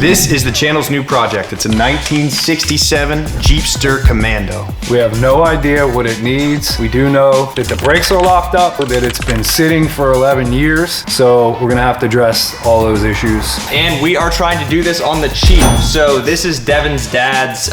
This is the channel's new project. It's a 1967 Jeepster Commando. We have no idea what it needs. We do know that the brakes are locked up, that it's been sitting for 11 years. So we're gonna have to address all those issues. And we are trying to do this on the cheap. So this is Devin's dad's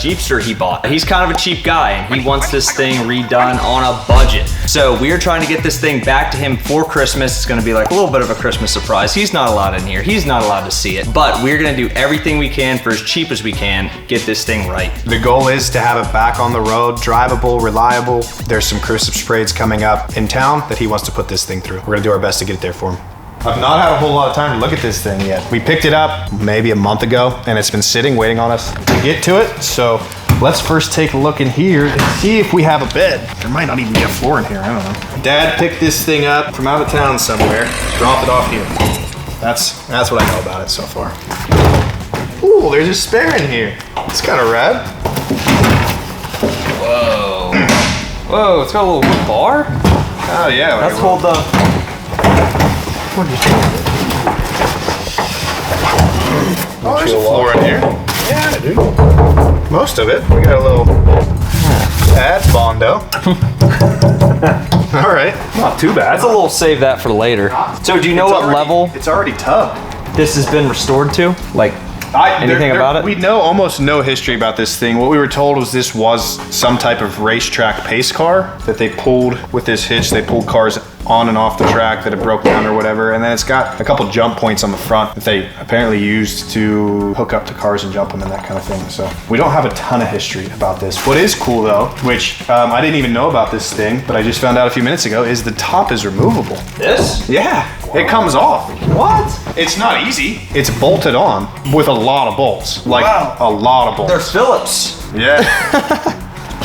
Jeepster he bought. He's kind of a cheap guy and he wants this thing redone on a budget. So we are trying to get this thing back to him for Christmas. It's gonna be like a little bit of a Christmas surprise. He's not allowed in here. He's not allowed to see it. But we're gonna do everything we can for as cheap as we can, get this thing right. The goal is to have it back on the road, drivable, reliable. There's some Christmas parades coming up in town that he wants to put this thing through. We're gonna do our best to get it there for him. I've not had a whole lot of time to look at this thing yet. We picked it up maybe a month ago and it's been sitting waiting on us to get to it. So let's first take a look in here and see if we have a bed. There might not even be a floor in here, I don't know. Dad picked this thing up from out of town somewhere, dropped it off here. That's what I know about it so far. Ooh, there's a spare in here. It's kind of rad. Whoa. Whoa, it's got a little wood bar? Oh yeah. Let's hold the... Oh, there's a floor in here. Yeah, dude. Most of it. We got a little... That's Bondo. All right. Not too bad. It's a little save that for later. So do you know what level it's already tubbed? This has been restored to? Like, anything about it? We know almost no history about this thing. What we were told was this was some type of racetrack pace car that they pulled with this hitch. They pulled cars on and off the track that had broke down or whatever. And then it's got a couple jump points on the front that they apparently used to hook up to cars and jump them and that kind of thing. So we don't have a ton of history about this. What is cool though, which I didn't even know about this thing, but I just found out a few minutes ago, is the top is removable. This? Yeah, it comes off. What? It's not easy. It's bolted on with a lot of bolts. Like a lot of bolts. They're Phillips. Yeah.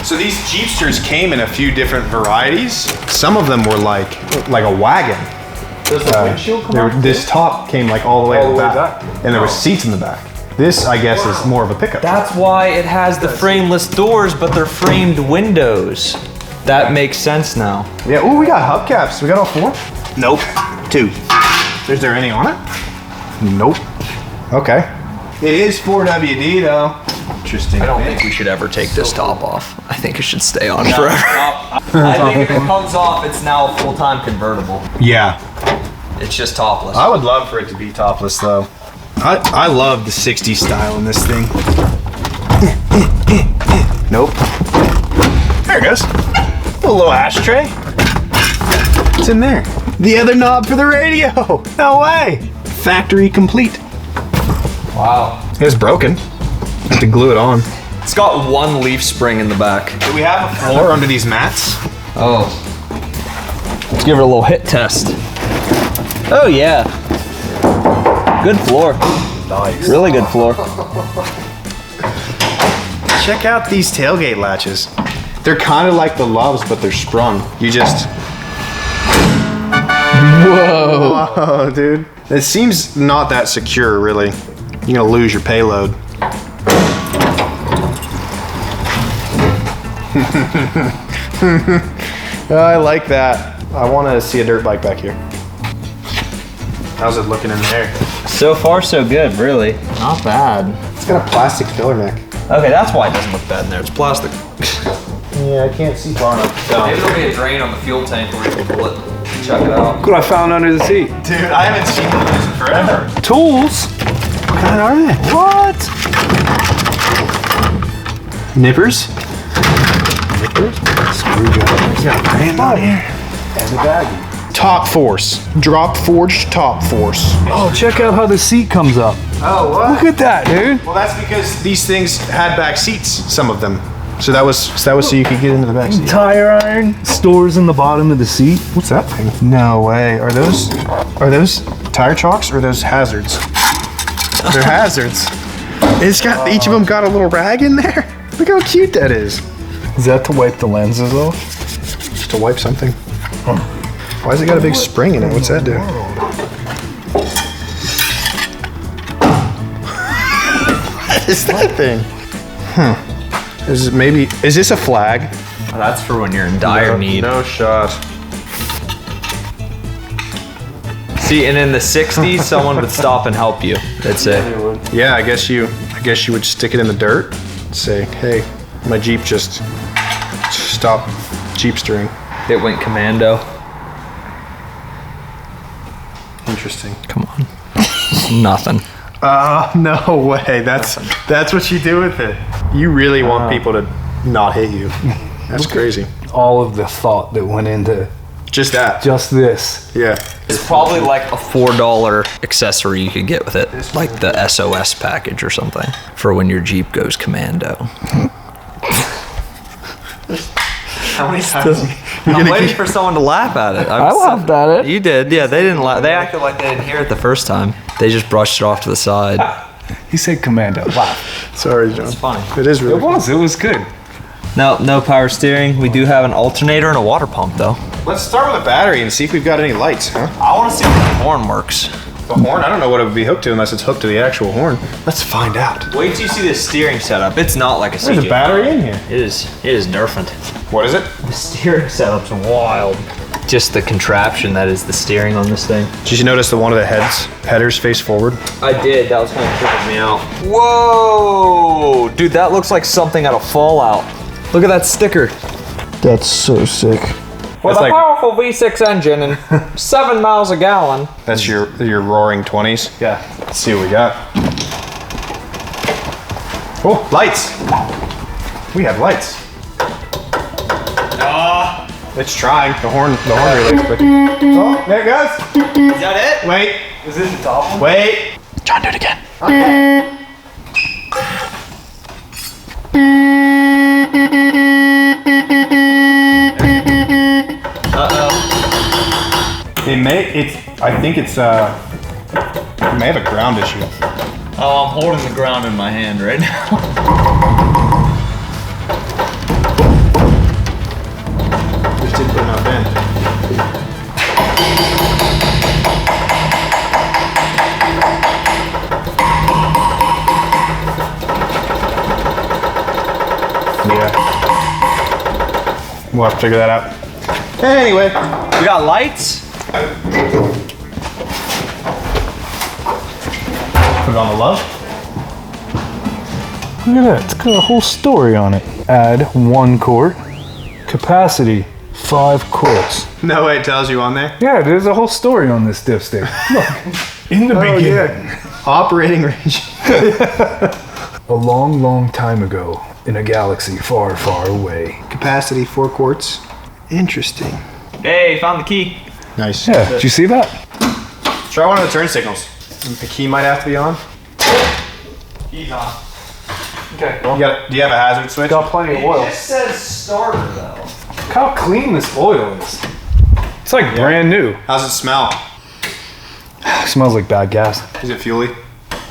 So these Jeepsters came in a few different varieties. Some of them were like a wagon. Does the windshield come off? This top came like all the way to the back. And there were seats in the back. This, I guess, is more of a pickup. That's why it has the frameless doors, but they're framed windows. That makes sense now. Yeah, ooh, we got hubcaps. We got all four? Nope, 2. Is there any on it? Nope. Okay. It is 4WD though. Interesting. I don't think we should ever take this top off. I think it should stay on forever. I think if it comes off, it's now a full-time convertible. Yeah. It's just topless. I would love for it to be topless though. I love the 60s style in this thing. Nope. There it goes. A little ashtray. What's in there? The other knob for the radio. No way. Factory complete. Wow. It was broken. Have to glue it on. It's got one leaf spring in the back. Do we have a floor under these mats? Oh. Let's give it a little hit test. Oh yeah. Good floor. Nice. Really good floor. Check out these tailgate latches. They're kind of like the Loves, but they're sprung. You just... Whoa. Whoa, dude. It seems not that secure, really. You're gonna lose your payload. I like that. I want to see a dirt bike back here. How's it looking in there? So far, so good, really. Not bad. It's got a plastic filler neck. Okay, that's why it doesn't look bad in there. It's plastic. Yeah, I can't see far enough. Maybe there'll be a drain on the fuel tank where you can pull it. Check it out. Look what I found under the seat. Dude, I haven't seen those in forever. Tools? What kind are they? What? Nippers? Nippers? Screwdrivers. Got a brand on here. And a baggie. Top Force. Drop forged Top Force. Oh, check out how the seat comes up. Oh, what? Look at that, dude. Well, that's because these things had back seats, some of them. So that was so you could get into the back seat. Tire iron stores in the bottom of the seat. What's that thing? No way. Are those tire chocks or are those hazards? They're hazards. It's got each of them got a little rag in there. Look how cute that is. Is that to wipe the lenses off? Just to wipe something. Huh. Why has it got a big spring in it? What's that do? What is that thing? Huh. Is this a flag? That's for when you're in dire need. No shot. See, and in the 60s, someone would stop and help you. They'd say, Yeah, I guess you would stick it in the dirt and say, hey, my Jeep just stopped Jeepstering. it went commando. Interesting. Come on. Nothing. No way. That's what you do with it. You really want people to not hate you. That's crazy. All of the thought that went into Just that. just this. Yeah. It's probably like a $4 accessory you could get with it, like the SOS package or something, for when your Jeep goes commando. How many times? I'm waiting for someone to laugh at it. I laughed at it. You did, yeah. They didn't laugh. They acted like they didn't hear it the first time. They just brushed it off to the side. He said commando. Wow. Sorry, John. It's fine. It is really. It was good. No power steering. We do have an alternator and a water pump, though. Let's start with a battery and see if we've got any lights, huh? I want to see if the horn works. The horn? I don't know what it would be hooked to unless it's hooked to the actual horn. Let's find out. Wait till you see the steering setup. It's not like a There's a battery in here. It is nerfing. What is it? The steering setup's wild. Just the contraption that is the steering on this thing. Did you notice that one of the headers face forward? I did. That was kind of tripping me out. Whoa! Dude, that looks like something out of Fallout. Look at that sticker. That's so sick. With That's a like- powerful V6 engine and 7 miles a gallon. That's your roaring 20s. Yeah. Let's see what we got. Oh, lights. We have lights. It's trying. The horn relates quick. Oh, there it goes. Is that it? Wait. Is this the top one? Wait. John, do it again. I think it may have a ground issue. Oh, I'm holding the ground in my hand right now. Just didn't put enough in. Yeah. We'll have to figure that out. Anyway. We got lights? Put it on the love. Look at that. It's got a whole story on it. Add 1 quart. Capacity 5 quarts. No way, it tells you on there. Yeah, there's a whole story on this dipstick. Look, in the beginning. Operating range. A long, long time ago, in a galaxy far, far away. Capacity 4 quarts. Interesting. Hey, found the key. Nice. Yeah, did you see that? Try one of the turn signals. The key might have to be on. Key's on. Okay. Do you have a hazard switch? Got plenty of oil. It just says starter though. Look how clean this oil is. It's like brand new. How's it smell? It smells like bad gas. Is it fuely?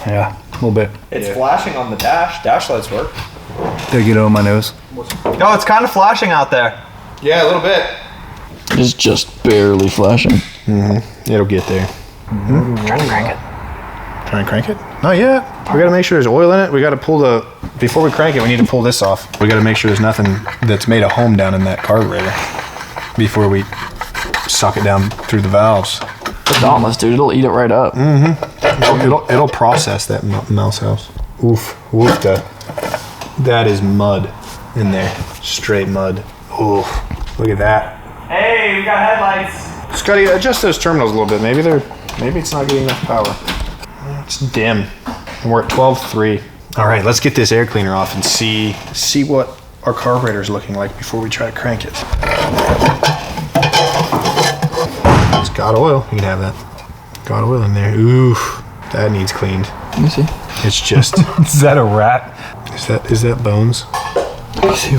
Yeah, a little bit. It's flashing on the dash. Dash lights work. Did I get it on my nose? No, it's kind of flashing out there. Yeah, a little bit. It's just barely flashing. It'll get there. Trying to crank it. Trying to crank it? Not yet. We gotta make sure there's oil in it. We gotta pull before we crank it, we need to pull this off. We gotta make sure there's nothing that's made a home down in that carburetor before we suck it down through the valves. The Dauntless, dude, it'll eat it right up. It'll process that mouse house. Oof, woofda. That is mud in there. Straight mud. Oof, look at that. Hey, we got headlights. Scotty, adjust those terminals a little bit. Maybe it's not getting enough power. It's dim. And we're at 12.3. All right, let's get this air cleaner off and see what our carburetor is looking like before we try to crank it. It's got oil. You can have that. Got oil in there. Oof, that needs cleaned. Let me see. It's just. Is that a rat? Is that bones? Let me see.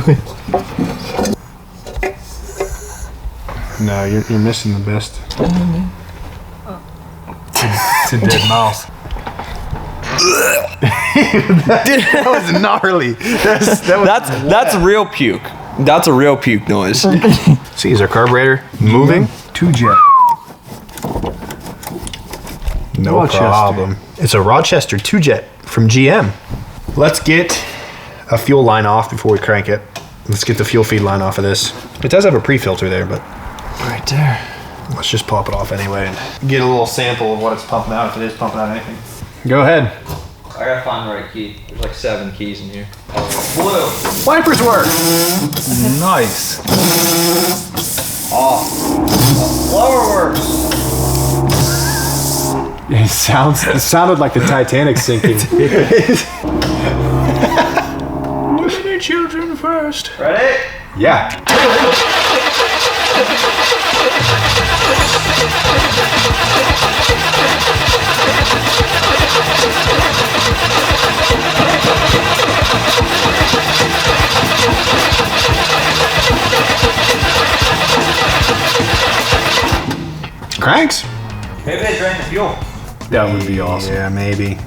No, you're missing the best. It's a dead mouse. That was gnarly. That's real puke. That's a real puke noise. See, is our carburetor moving? 2-jet. No Rochester. problem. It's a Rochester 2-jet from GM. Let's get a fuel line off before we crank it. Let's get the fuel feed line off of this. It does have a pre-filter there, but Right there. Let's just pop it off anyway and get a little sample of what it's pumping out, if it is pumping out anything. Go ahead. I gotta find the right key. There's like 7 keys in here. Blue. Wipers work. Nice. Off. Blower works. It sounded like the Titanic sinking. Women and children first. Ready? Yeah. Cranks? Maybe they drain the fuel. That would be awesome. Yeah, maybe.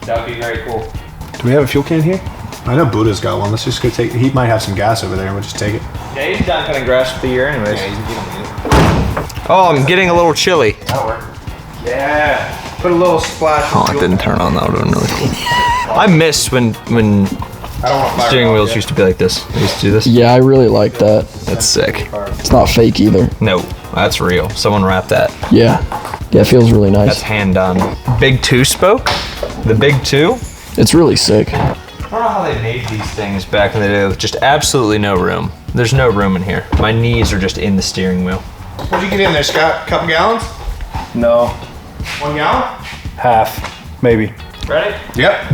That would be very cool. Do we have a fuel can here? I know Buddha's got one. Let's just go take. He might have some gas over there, and we'll just take it. Yeah, he's done cutting grass for the year anyways. Oh, I'm getting a little chilly. That'll work. Yeah. Put a little splash. Oh, it didn't turn on. That would have been really cool. I miss when I don't want to steering wheels used to be like this. I used to do this. Yeah, I really like that. That's sick. It's not fake either. No, that's real. Someone wrapped that. Yeah. Yeah, it feels really That's nice. hand done. Big 2 spoke? The big 2? It's really sick. I don't know how they made these things back in the day with just absolutely no room. There's no room in here. My knees are just in the steering wheel. What'd you get in there, Scott? Couple gallons? No. 1 gallon? Half. Maybe. Ready? Yep.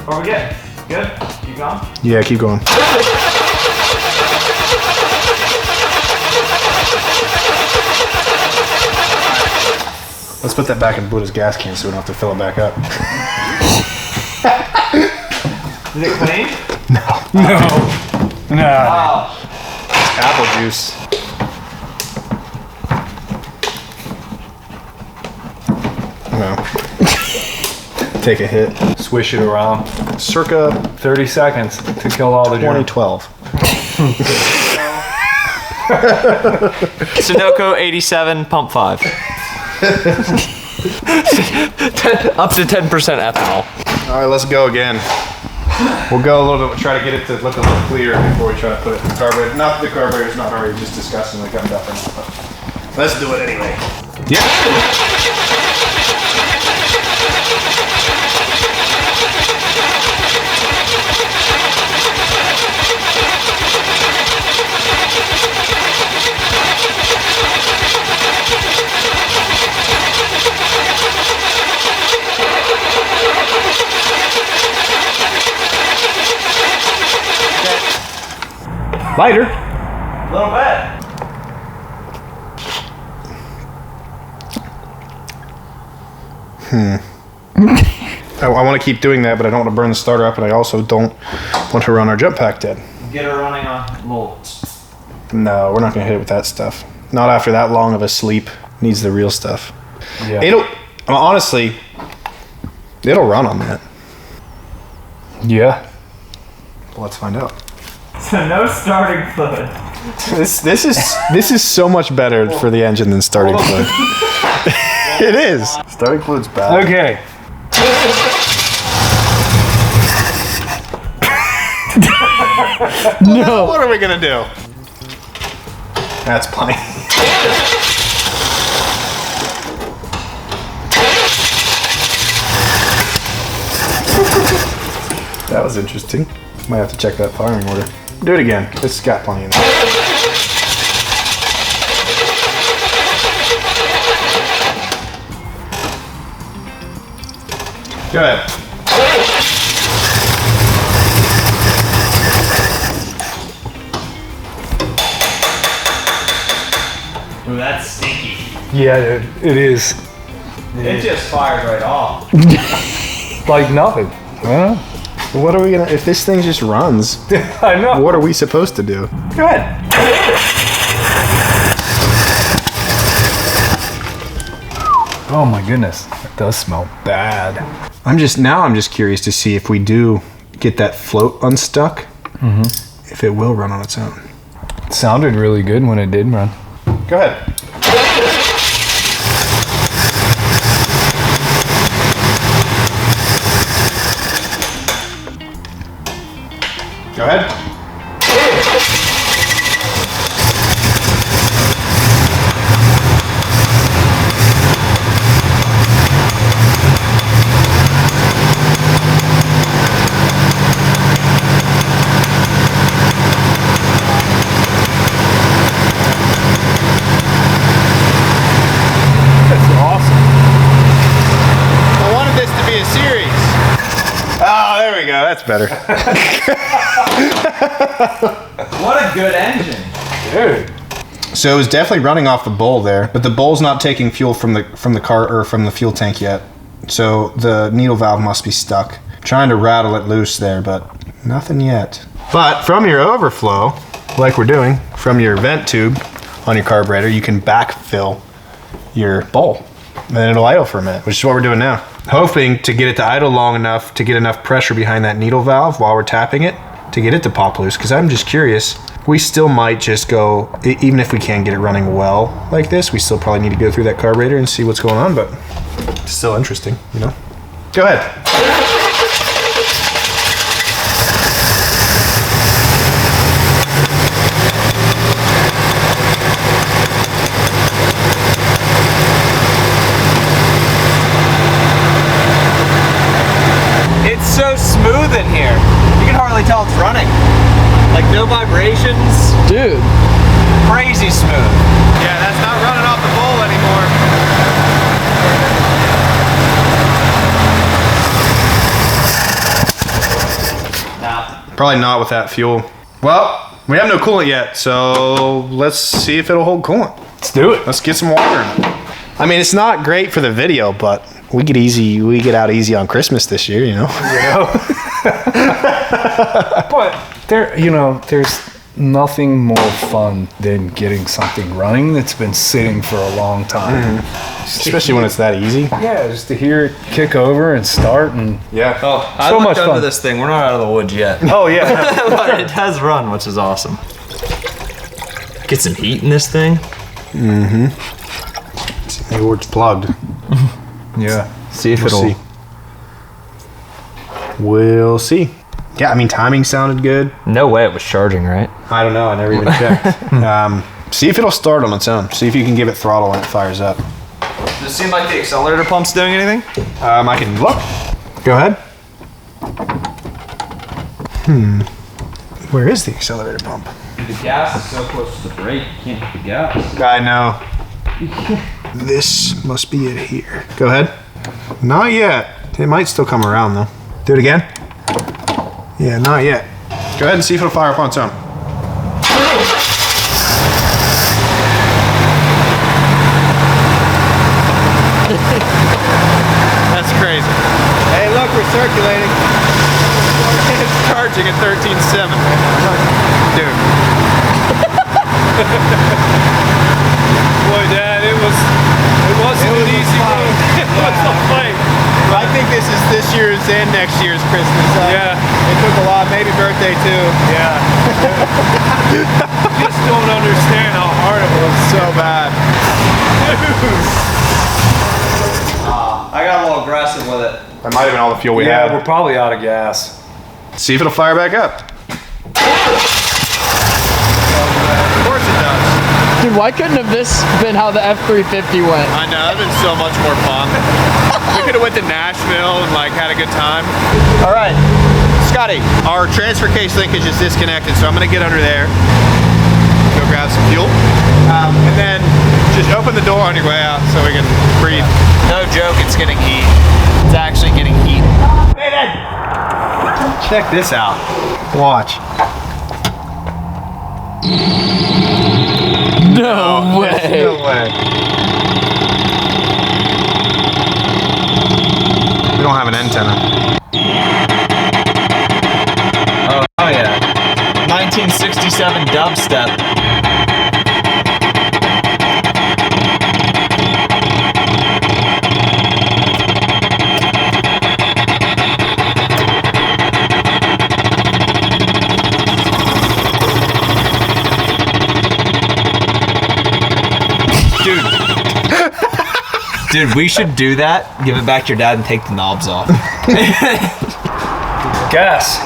What are we getting? Good? Keep going? Yeah, keep going. Let's put that back in Buddha's gas can so we don't have to fill it back up. Is it clean? No. Oh. Apple juice. No. Take a hit. Swish it around. Circa 30 seconds to kill all the germs. 2012. Sunoco 87, pump 5. Up to 10% ethanol. All right, let's go again. We'll go a little bit, try to get it to look a little clearer before we try to put it in the carburetor. Not that the carburetor's not already just disgustingly gummed up or not, but let's do it anyway. Yeah. Lighter. A little bit. I want to keep doing that, but I don't want to burn the starter up, and I also don't want to run our jump pack dead. Get her running on molds. No, we're not going to hit it with that stuff. Not after that long of a sleep. Needs the real stuff. Yeah. Honestly, it'll run on that. Yeah. Well, let's find out. So no starting fluid. This is so much better for the engine than starting fluid. It is. Starting fluid's bad. Okay. No. What are we gonna do? That's plenty. That was interesting. Might have to check that firing order. Do it again. It's got plenty in there. Go ahead. Ooh, that's stinky. Yeah, it is. It just fired right off. Like nothing. Huh? What are we gonna? If this thing just runs, I know. what are we supposed to do? Good. Oh my goodness. It does smell bad. I'm just curious to see if we do get that float unstuck, if it will run on its own. It sounded really good when it did run. Go ahead. Go ahead. That's awesome. I wanted this to be a series. Oh, there we go. That's better. What a good engine. Dude. So it was definitely running off the bowl there, but the bowl's not taking fuel from the car or from the fuel tank yet. So the needle valve must be stuck. Trying to rattle it loose there, but nothing yet. But from your overflow, like we're doing, from your vent tube on your carburetor, you can backfill your bowl. And then it'll idle for a minute, which is what we're doing now. Hoping to get it to idle long enough to get enough pressure behind that needle valve while we're tapping it to get it to pop loose. Because I'm just curious, we still might just go, even if we can get it running well like this, we still probably need to go through that carburetor and see what's going on, but it's still interesting, you know? Go ahead. It's so smooth in here. You can hardly tell it's running. Like no vibrations. Dude. Crazy smooth. Yeah, that's not running off the bowl anymore. Nah. Probably not with that fuel. Well, we have no coolant yet, so let's see if it'll hold coolant. Let's do it. Let's get some water in it. I mean, it's not great for the video, but we get out easy on Christmas this year, you know? But there's nothing more fun than getting something running that's been sitting for a long time. Especially when it's that easy. Yeah, just to hear it kick over and start and Yeah. Oh, I So looked much under fun. this thing. We're not out of the woods yet. oh yeah. But it has run, which is awesome. Get some heat in this thing. Maybe it's plugged. Yeah. See if We'll it'll. see. We'll see. Yeah, I mean, timing sounded good. No way it was charging, right? I don't know. I never even checked. See if it'll start on its own. See if you can give it throttle when it fires up. Does it seem like the accelerator pump's doing anything? I can look. Go ahead. Where is the accelerator pump? The gas is so close to the brake, you can't hit the gas. I know. This must be it here. Go ahead. Not yet. It might still come around though. Do it again. Yeah, not yet. Go ahead and see if it'll fire up on its own. That's crazy. Hey, look, we're circulating. It's charging at 13.7. Dude. Boy, Dad, it wasn't an easy move. It was a fight. I think this is this year's and next year's Christmas. Yeah. It took a lot, maybe birthday too. Yeah. Just don't understand how hard it was. So bad. I got a little aggressive with it. That might have been all the fuel we Yeah, had. we're probably out of gas. See if it'll fire back up. Of course it does. Dude, why couldn't have this been how the F-350 went? I know, that'd been so much more fun. We could have went to Nashville and like had a good time. All right, Scotty, our transfer case linkage is disconnected, so I'm gonna get under there, go grab some fuel, and then just open the door on your way out so we can breathe. No joke, it's getting heat. It's actually getting heat. Check this out. Watch. No way. No way. We don't have an antenna. Oh yeah. 1967 dubstep. Dude. Dude, we should do that. Give it back to your dad and take the knobs off. Gas.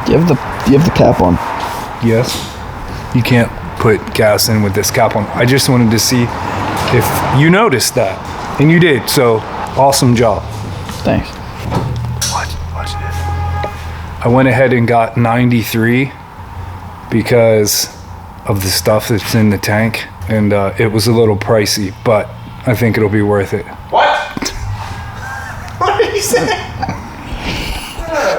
Do you have the cap on? Yes. You can't put gas in with this cap on. I just wanted to see if you noticed that. And you did, so awesome job. Thanks. Watch this. I went ahead and got 93 because of the stuff that's in the tank. And it was a little pricey, but I think it'll be worth it. What? What did you say?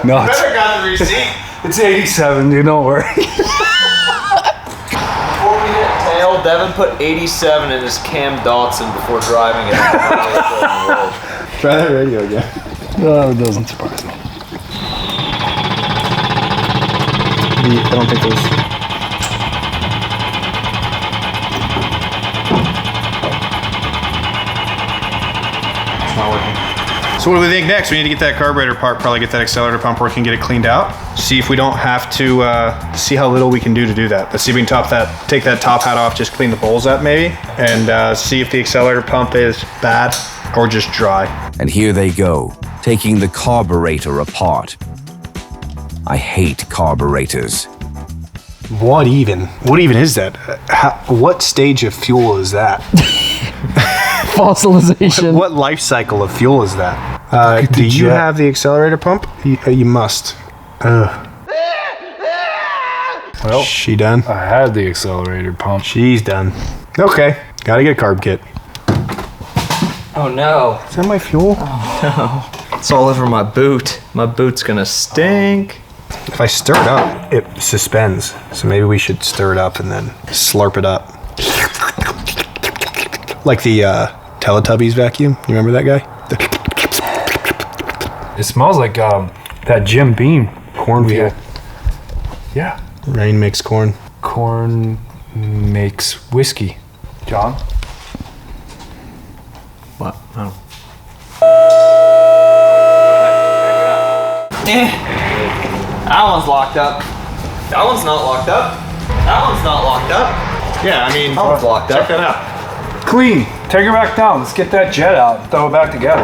No, it's, Better got the receipt. it's 87, dude, don't worry. Before we hit tail, Devin put 87 in his Cam Dotson before driving it. Try that radio again. No, it doesn't surprise me. I don't think there's... Not working. So what do we think next? We need to get that carburetor part, probably get that accelerator pump working, get it cleaned out. See if we don't have to, see how little we can do that. Let's see if we can take that top hat off, just clean the bowls up maybe, and see if the accelerator pump is bad or just dry. And here they go, taking the carburetor apart. I hate carburetors. What even is that? What stage of fuel is that? Fossilization. What life cycle of fuel is that? Do you have the accelerator pump? You must. Well, She done? I had the accelerator pump. She's done. Okay, gotta get a carb kit. Oh no. Is that my fuel? It's all over my boot. My boot's gonna stink. If I stir it up, it suspends. So maybe we should stir it up and then slurp it up. Like the Teletubbies vacuum. You remember that guy? It smells like that Jim Beam Corn we fuel. had. Yeah. Rain makes corn. Corn makes whiskey. John? What? Oh. That one's locked up. That one's not locked up. That one's not locked up. Yeah, I mean, That one's locked up. check that out. Clean. Take her back down. Let's get that jet out and throw it back together.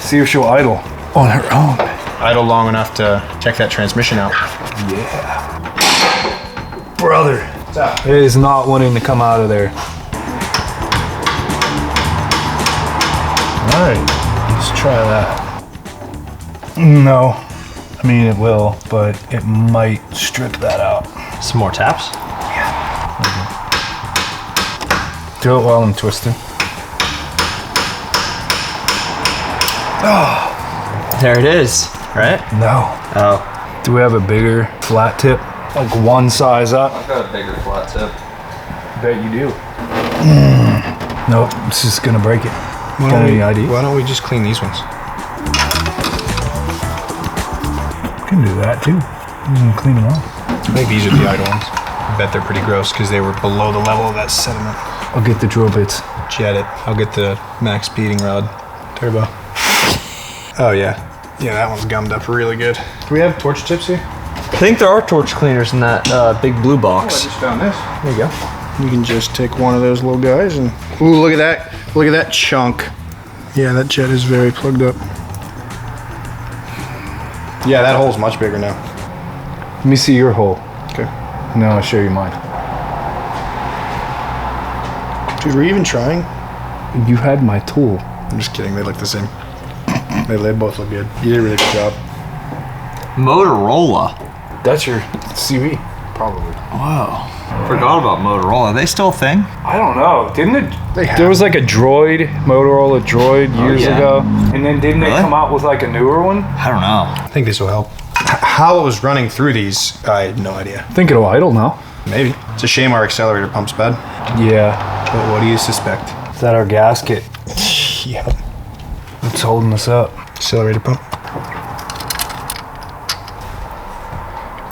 See if she'll idle on her own. Idle long enough to check that transmission out. Yeah. Brother. It is not wanting to come out of there. Alright. Let's try that. No. I mean, it will, but it might strip that out. Some more taps? Do it while I'm twisting. There it is, right? No. Oh. Do we have a bigger flat tip? Like one size up? I've got a bigger flat tip. Bet you do. Nope, it's just gonna break it. Got any idea? Why don't we just clean these ones? Can do that too. You can clean them off. I think these are the idle ones. I bet they're pretty gross because they were below the level of that sediment. I'll get the drill bits. Jet it. I'll get the max speeding rod. Turbo. Oh yeah. Yeah, that one's gummed up really good. Do we have torch tips here? I think there are torch cleaners in that big blue box. just found this. There you go. You can just take one of those little guys and... Ooh, look at that. Look at that chunk. Yeah, that jet is very plugged up. Yeah, that hole's much bigger now. Let me see your hole. Okay. And then I'll show you mine. Dude, were you even trying? You had my tool. I'm just kidding. They look the same. They both look good. You did a really good job. Motorola. That's your CV, probably. Wow. Forgot about Motorola. Are they still a thing? I don't know. Didn't it? They have. There was like a Droid, Motorola Droid years yeah. ago. And then didn't they Really? come out with like a newer one? I don't know. I think this will help. How it was running through these, I had no idea. I think it'll idle now. Maybe. It's a shame our accelerator pump's bad. Yeah. But what do you suspect? Is that our gasket? Yep. It's holding us up. Accelerator pump.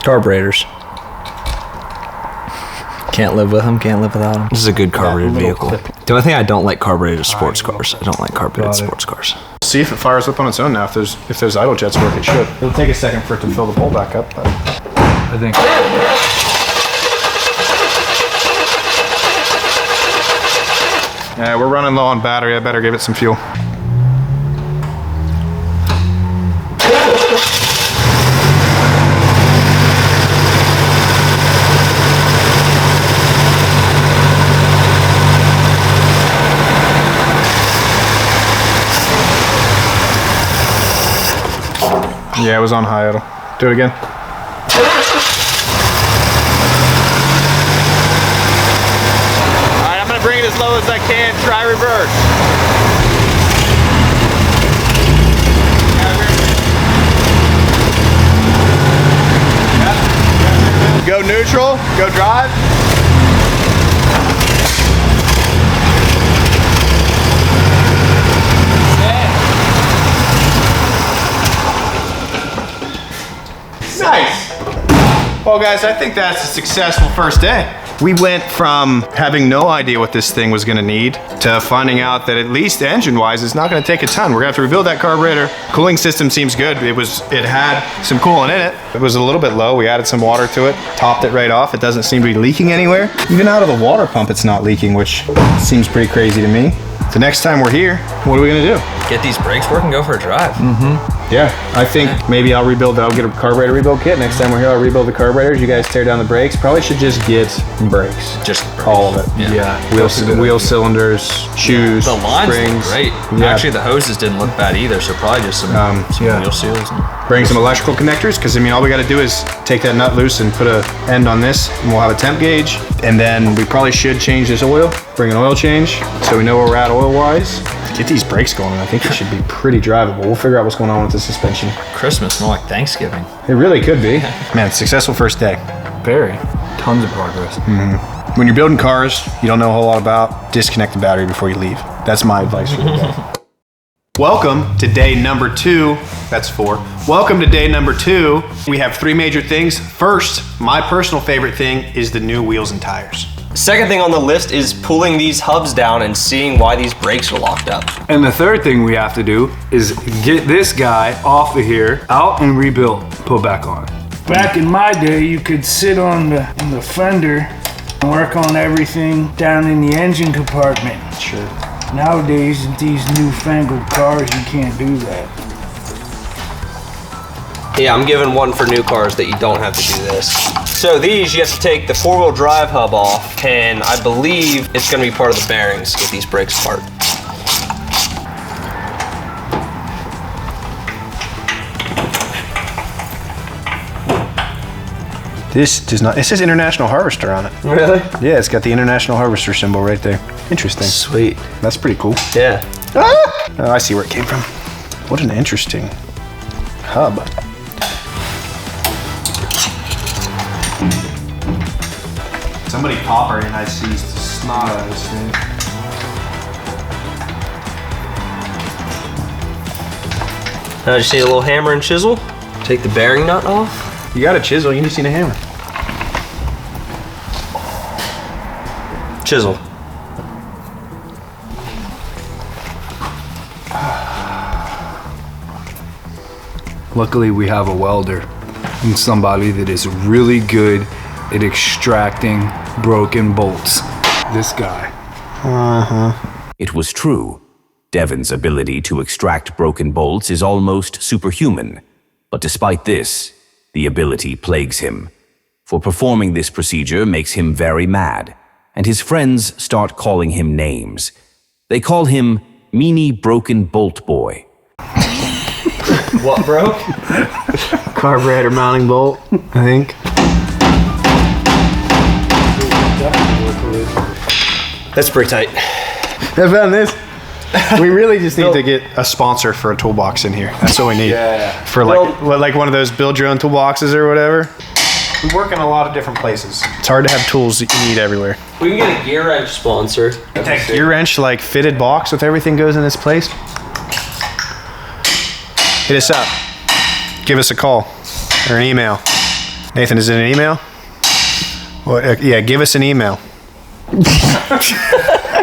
Carburetors. Can't live with them, can't live without them. This is a good carbureted vehicle. The only thing I don't like carbureted is sports cars. I don't like carbureted Got it. sports cars. See if it fires up on its own now. If those idle jets work, it should. It'll take a second for it to fill the bowl back up, but I think. Yeah, we're running low on battery. I better give it some fuel. Yeah, it was on high idle. Do it again. Alright, I'm gonna bring it as low as I can. Try reverse. Go neutral, go drive. Nice. Well guys, I think that's a successful first day. We went from having no idea what this thing was gonna need to finding out that at least engine-wise, it's not gonna take a ton. We're gonna have to rebuild that carburetor. Cooling system seems good. It had some coolant in it. It was a little bit low. We added some water to it, topped it right off. It doesn't seem to be leaking anywhere. Even out of the water pump, it's not leaking, which seems pretty crazy to me. The next time we're here, what are we gonna do? Get these brakes working, go for a drive. Yeah, I think maybe I'll get a carburetor rebuild kit. Next time we're here, I'll rebuild the carburetors. You guys tear down the brakes. Probably should just get brakes. Just brakes. All of it. Yeah. Wheel cylinders, shoes, The lines springs. look great. Yeah. Actually, the hoses didn't look bad either, so probably just some wheel seals. Bring some electrical connectors, because I mean, all we gotta do is take that nut loose and put a end on this, and we'll have a temp gauge. And then we probably should change this oil, bring an oil change, so we know where we're at oil-wise. Get these brakes going, and I think it should be pretty drivable. We'll figure out what's going on with the suspension. Christmas, more like Thanksgiving. It really could be. Man, successful first day. Very. Tons of progress. When you're building cars you don't know a whole lot about, disconnect the battery before you leave. That's my advice for the day. Welcome to day number 2. That's 4. Welcome to day number 2. We have 3 major things. First, my personal favorite thing is the new wheels and tires. Second thing on the list is pulling these hubs down and seeing why these brakes are locked up. And the third thing we have to do is get this guy off of here, out and rebuild, put back on. Back in my day, you could sit on the fender and work on everything down in the engine compartment. Sure. Nowadays, in these newfangled cars, you can't do that. Yeah, I'm giving one for new cars that you don't have to do this. So these, you have to take the 4-wheel drive hub off, and I believe it's gonna be part of the bearings with these brakes apart. This does not, it says International Harvester on it. Really? Yeah, it's got the International Harvester symbol right there. Interesting. Sweet. That's pretty cool. Yeah. Oh, I see where it came from. What an interesting hub. Somebody pop her and I seized the snot out of this thing. Now just need a little hammer and chisel. Take the bearing nut off. You got a chisel, you just need a hammer. Chisel. Luckily, we have a welder and somebody that is really good at extracting broken bolts. This guy. It was true. Devin's ability to extract broken bolts is almost superhuman. But despite this, the ability plagues him. For performing this procedure makes him very mad, and his friends start calling him names. They call him Meanie Broken Bolt Boy. What broke? Carburetor mounting bolt, I think. That's pretty tight. I found this. We really just need to get a sponsor for a toolbox in here. That's what we need. Yeah. For like one of those build your own toolboxes or whatever. We work in a lot of different places. It's hard to have tools that you need everywhere. We can get a gear wrench sponsor. A gear wrench, like fitted box with everything goes in this place. Hit us up. Give us a call or an email. Nathan, is it an email? Well, yeah, give us an email.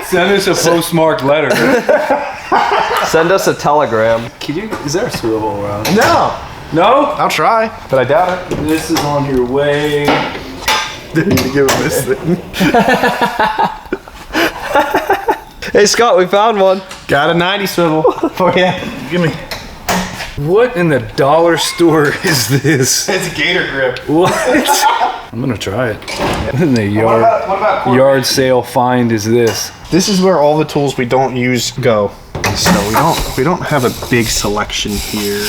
Send us a postmarked letter. Send us a telegram. Is there a swivel around? No. No? I'll try, but I doubt it. This is on your way. Didn't even give him this thing. Hey Scott, we found one. Got a 90 swivel for you. Give me. What in the dollar store is this? It's a gator grip. What? I'm gonna try it. What in the yard, what about yard sale find is this? This is where all the tools we don't use go. So we don't have a big selection here.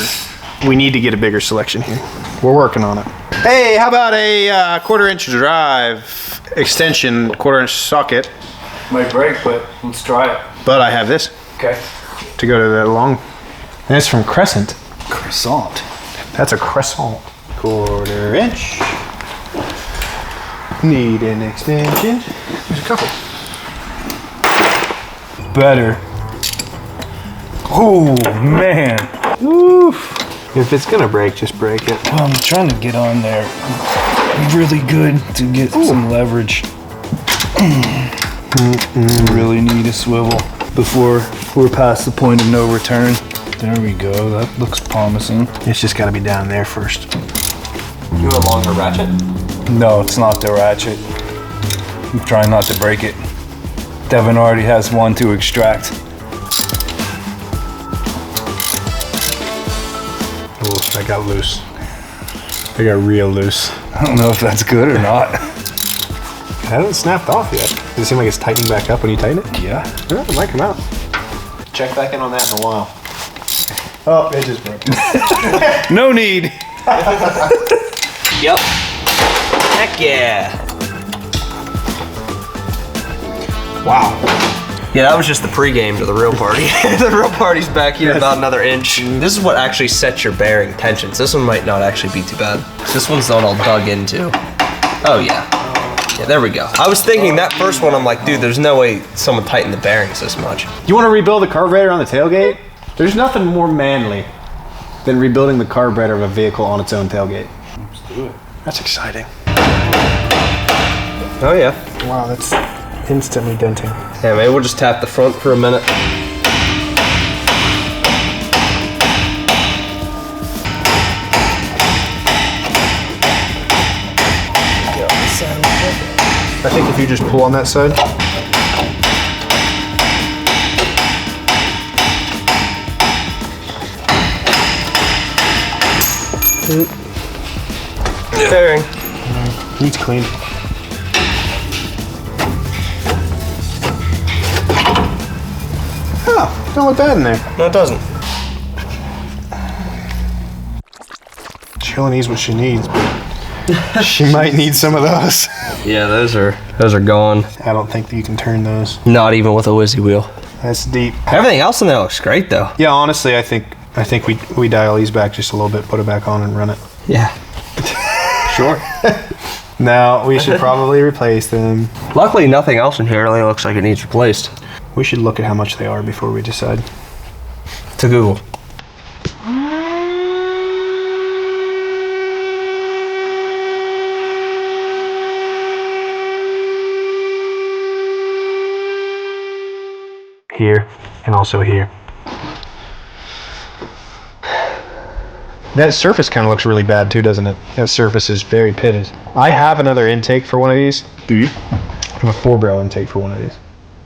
We need to get a bigger selection here. We're working on it. Hey, how about a 1/4 inch drive extension, 1/4 inch socket? Might break, but let's try it. But I have this Okay. to go to the long. And it's from Crescent. Croissant. That's a Crescent. 1/4 inch. Need an extension. There's a couple. Better. Oh man. Oof. If it's gonna break, just break it. Well, I'm trying to get on there really good to get some leverage. Really need a swivel before we're past the point of no return. There we go. That looks promising. It's just gotta be down there first. You want a longer ratchet? No, it's not the ratchet. I'm trying not to break it. Devin already has one to extract. Oh, I got loose. I got real loose. I don't know if that's good or not. It hasn't snapped off yet. Does it seem like it's tightening back up when you tighten it? Yeah. Yeah, it might come out. Check back in on that in a while. Oh, it just broke. No need. Yep. Heck yeah. Wow. Yeah, that was just the pregame to the real party. The real party's back here about another inch. This is what actually sets your bearing tensions. This one might not actually be too bad. This one's not all dug into. Oh yeah. Yeah, there we go. I was thinking that first one, I'm like, dude, there's no way someone tightened the bearings this much. You want to rebuild the carburetor on the tailgate? There's nothing more manly than rebuilding the carburetor of a vehicle on its own tailgate. Let's do it. That's exciting. Oh yeah. Wow, that's instantly denting. Yeah, maybe we'll just tap the front for a minute. I think if you just pull on that side. Bearing. Needs cleaned. Oh, don't look bad in there. No, it doesn't. She only needs what she needs, but she might need some of those. Yeah, those are gone. I don't think that you can turn those. Not even with a whizzy wheel. That's deep. Everything else in there looks great though. Yeah, honestly, I think we dial these back just a little bit, put it back on, and run it. Yeah. Sure. Now we should probably replace them. Luckily, nothing else in here really looks like it needs replaced. We should look at how much they are before we decide. To Google. Here, and also here. That surface kind of looks really bad too, doesn't it? That surface is very pitted. I have another intake for one of these. Do you? I have a 4-barrel intake for one of these.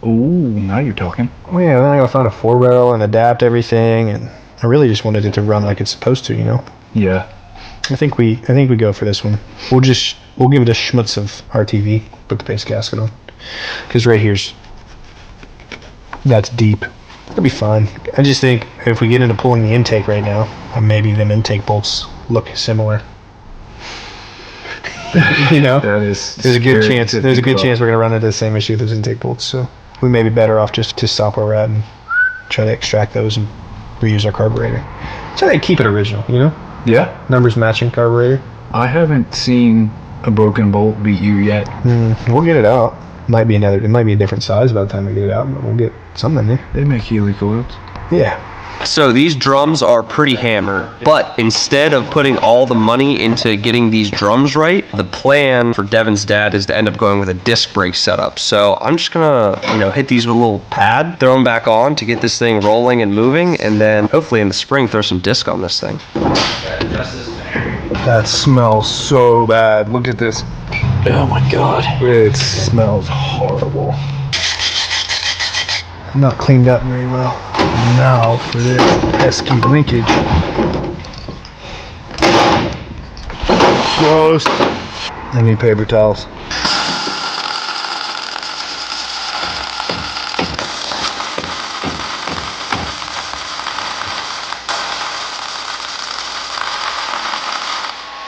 Ooh, now you're talking. Well, yeah, then I gotta find a 4-barrel and adapt everything, and I really just wanted it to run like it's supposed to, you know? Yeah. I think we go for this one. We'll give it a schmutz of RTV, put the base gasket on. Because right that's deep. It'll be fine. I just think if we get into pulling the intake right now, maybe them intake bolts look similar. You know? That is. There's a good chance we're gonna run into the same issue with those intake bolts, so we may be better off just to stop where we're at and try to extract those and reuse our carburetor. So they keep it original, you know? Yeah. Numbers matching carburetor. I haven't seen a broken bolt beat you yet. We'll get it out. It might be a different size by the time we get it out, but we'll get something there. They make Healy coils. Yeah. So these drums are pretty hammered, but instead of putting all the money into getting these drums right, the plan for Devin's dad is to end up going with a disc brake setup. So I'm just gonna, hit these with a little pad, throw them back on to get this thing rolling and moving, and then hopefully in the spring throw some disc on this thing. That smells so bad. Look at this. Oh my god. It smells horrible. not cleaned up very well. Now for this pesky linkage. Close. I need paper towels.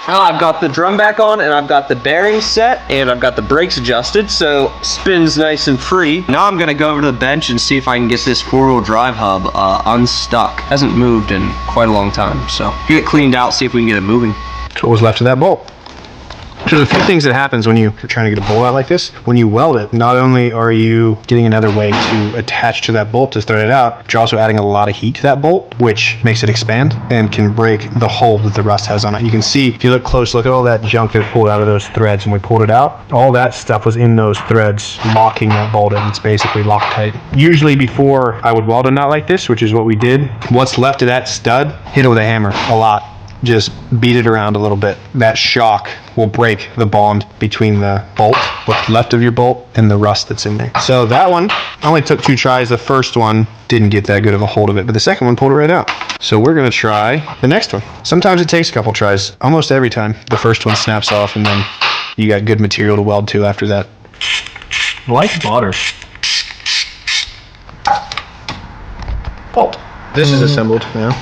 Now I've got the drum back on, and I've got the bearings set, and I've got the brakes adjusted, so spins nice and free. Now I'm gonna go over to the bench and see if I can get this four-wheel drive hub unstuck. Hasn't moved in quite a long time, so get it cleaned out, see if we can get it moving. That's what was left of that bolt. So there's a few things that happens when you're trying to get a bolt out like this. When you weld it, not only are you getting another way to attach to that bolt to thread it out, but you're also adding a lot of heat to that bolt, which makes it expand and can break the hole that the rust has on it. You can see, if you look close, look at all that junk that pulled out of those threads when we pulled it out. All that stuff was in those threads, locking that bolt in. It's basically Loctite. Usually before I would weld a nut like this, which is what we did, what's left of that stud, hit it with a hammer a lot. Just beat it around a little bit. That shock will break the bond between the bolt, what's left of your bolt, and the rust that's in there. So that one only took 2 tries. The first one didn't get that good of a hold of it, but the second one pulled it right out. So we're gonna try the next one. Sometimes it takes a couple tries. Almost every time the first one snaps off, and then you got good material to weld to after that. Like butter. Bolt. This is assembled now.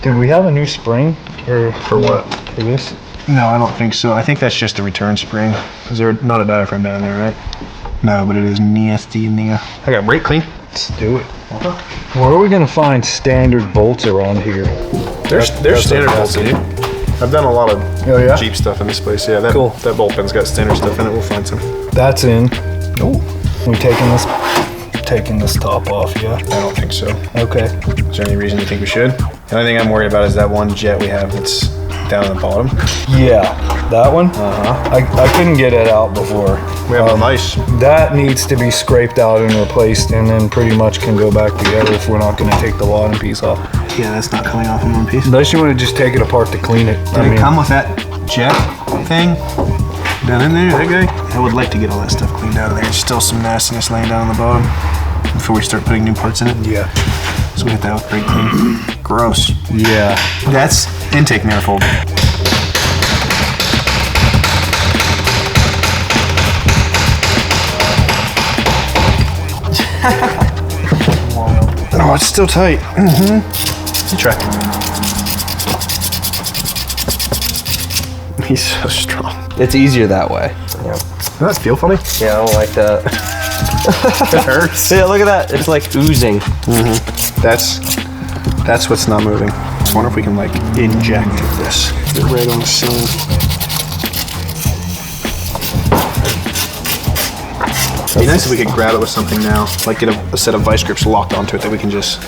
Did we have a new spring? Or For what? for this? No, I don't think so. I think that's just a return spring. Is there not a diaphragm down there, right? No, but it is nasty in there. I got brake clean. Let's do it. Where are we gonna find standard bolts around here? There's standard bolts in here. I've done a lot of Jeep stuff in this place. Yeah, that, Cool. that bolt pin's got standard stuff in it. We'll find some. That's in. Oh, we taking this top off, yeah? I don't think so. Okay. Is there any reason you think we should? The only thing I'm worried about is that one jet we have that's down at the bottom. Yeah, that one? I couldn't get it out before. We have a nice. That needs to be scraped out and replaced, and then pretty much can go back together if we're not gonna take the bottom piece off. Yeah, that's not coming off in one piece. Unless you wanna just take it apart to clean it. Did it come with that jet thing down in there, that guy? I would like to get all that stuff cleaned out of there. There's still some nastiness laying down on the bottom before we start putting new parts in it. Yeah. So we hit that with brake clean. Gross. Yeah. That's intake manifold. Oh, it's still tight. Mm-hmm. Try. He's so strong. It's easier that way. Does that feel funny? Yeah, I don't like that. It hurts. Yeah, look at that. It's like oozing. That's what's not moving. I just wonder if we can like inject this. Get right on the ceiling. It'd be nice if we could grab it with something now, like get a set of vice grips locked onto it that we can just.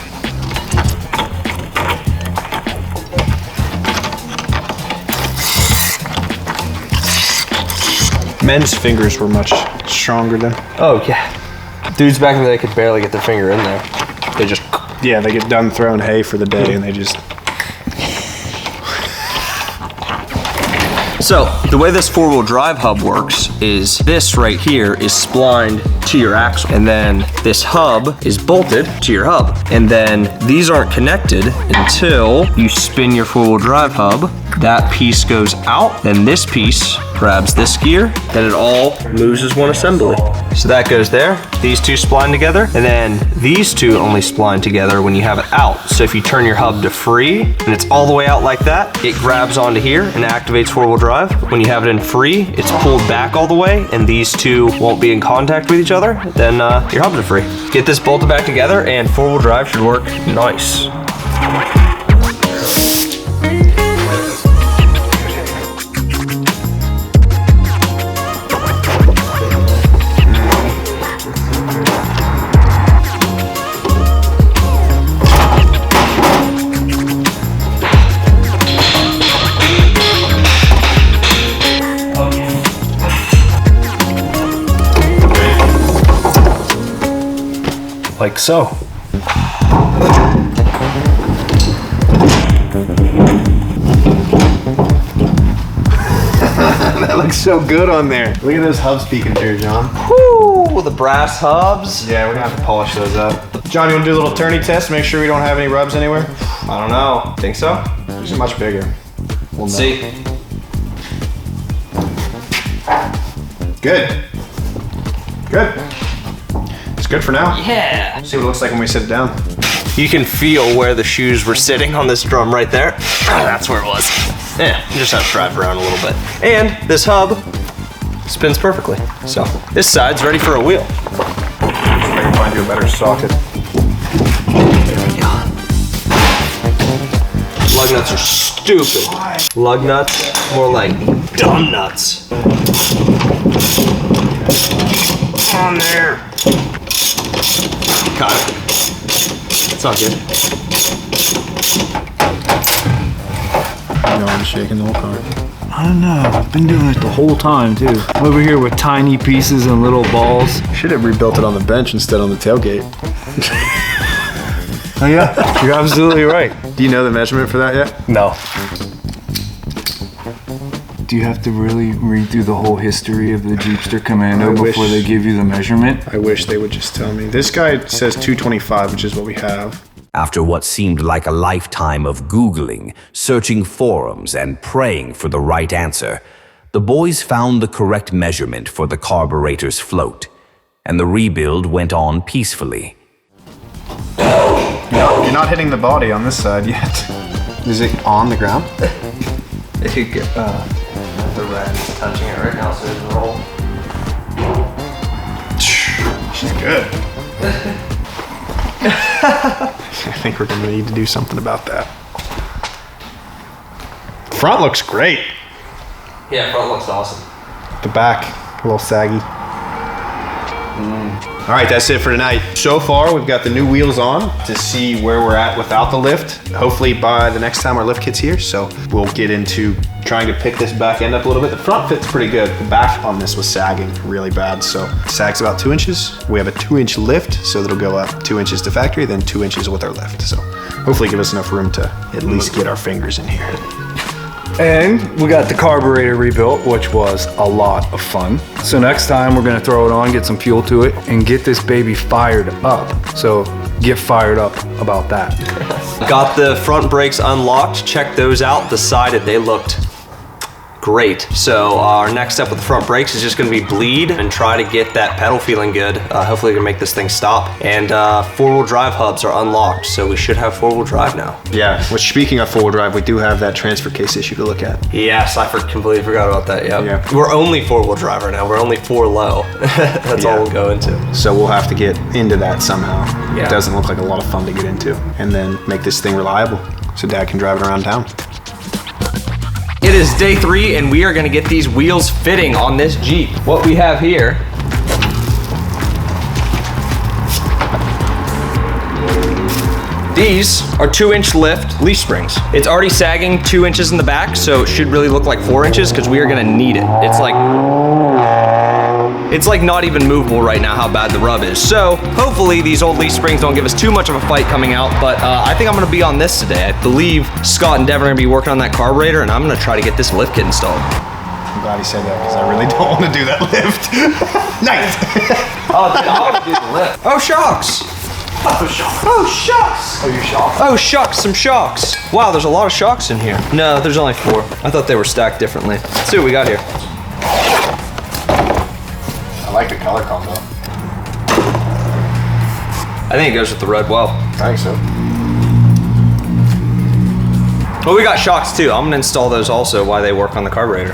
Men's fingers were much stronger then. Oh, yeah. Dudes back in the day could barely get their finger in there. They just, yeah, they get done throwing hay for the day and they just. So, the way this four-wheel drive hub works is this right here is splined to your axle, and then this hub is bolted to your hub. And then these aren't connected until you spin your four-wheel drive hub. That piece goes out, then this piece grabs this gear, then it all moves as one assembly. So that goes there, these two spline together, and then these two only spline together when you have it out. So if you turn your hub to free, and it's all the way out like that, it grabs onto here and activates four-wheel drive. When you have it in free, it's pulled back all the way, and these two won't be in contact with each other, then your hubs are free. Get this bolted back together, and four-wheel drive should work nice. Like so. That looks so good on there. Look at those hubs peeking through, John. Woo! the brass hubs. Yeah, we're gonna have to polish those up. John, you wanna do a little tourney test, make sure we don't have any rubs anywhere? I don't know. Think so? These are much bigger. We'll see. Good. Good. It's good for now. Yeah. See what it looks like when we sit it down. You can feel where the shoes were sitting on this drum right there. That's where it was. Yeah, you just have to drive around a little bit. And this hub spins perfectly. So this side's ready for a wheel. I can find you a better socket. There we go. Lug nuts are stupid. Lug nuts, more like dumb nuts. On there. Got it. It's not good. No, I'm shaking the whole car. I don't know. I've been doing it the whole time too. Over here with tiny pieces and little balls. Should have rebuilt it on the bench instead on the tailgate. Oh yeah, you're absolutely right. Do you know the measurement for that yet? No. Do you have to really read through the whole history of the Jeepster Commando before they give you the measurement? I wish they would just tell me. This guy says 225, which is what we have. After what seemed like a lifetime of Googling, searching forums, and praying for the right answer, the boys found the correct measurement for the carburetor's float, and the rebuild went on peacefully. You're not hitting the body on this side yet. Is it on the ground? The red's touching it right now, so it's roll. She's good. I think we're gonna need to do something about that. Front looks great. Yeah, front looks awesome. The back, a little saggy. All right, that's it for tonight. So far, we've got the new wheels on to see where we're at without the lift. Hopefully by the next time our lift kit's here, so we'll get into trying to pick this back end up a little bit. The front fit's pretty good. The back on this was sagging really bad, so it sags about 2 inches. We have a 2-inch lift, so that'll go up 2 inches to factory, then 2 inches with our lift. So hopefully give us enough room to at least get our fingers in here. And we got the carburetor rebuilt, which was a lot of fun. So next time we're gonna throw it on, get some fuel to it, and get this baby fired up. So get fired up about that. Got the front brakes unlocked, checked those out, decided they looked great. So our next step with the front brakes is just gonna be bleed and try to get that pedal feeling good. Hopefully we can make this thing stop. And 4-wheel drive hubs are unlocked, so we should have 4-wheel drive now. Yeah, which speaking of 4-wheel drive, we do have that transfer case issue to look at. Yes, I completely forgot about that, yep. Yeah. We're only 4-wheel drive right now, we're only 4 low. That's all we'll go into. So we'll have to get into that somehow. Yeah. It doesn't look like a lot of fun to get into. And then make this thing reliable so Dad can drive it around town. It is day 3 and we are gonna get these wheels fitting on this Jeep. What we have here these are 2-inch lift leaf springs. It's already sagging 2 inches in the back, so it should really look like 4 inches because we are gonna need it. It's like not even movable right now how bad the rub is. So hopefully these old leaf springs don't give us too much of a fight coming out, but I think I'm gonna be on this today. I believe Scott and Devin are gonna be working on that carburetor and I'm gonna try to get this lift kit installed. I'm glad he said that because I really don't want to do that lift. Nice. Oh, dude, I want to do the lift. Oh, shocks. Oh, shucks. Oh, shucks. Oh, you shocked? Oh, shucks, some shocks. Wow, there's a lot of shocks in here. No, there's only 4. I thought they were stacked differently. Let's see what we got here. I like the color combo. I think it goes with the red well. I think so. Well, we got shocks too. I'm gonna install those also while they work on the carburetor.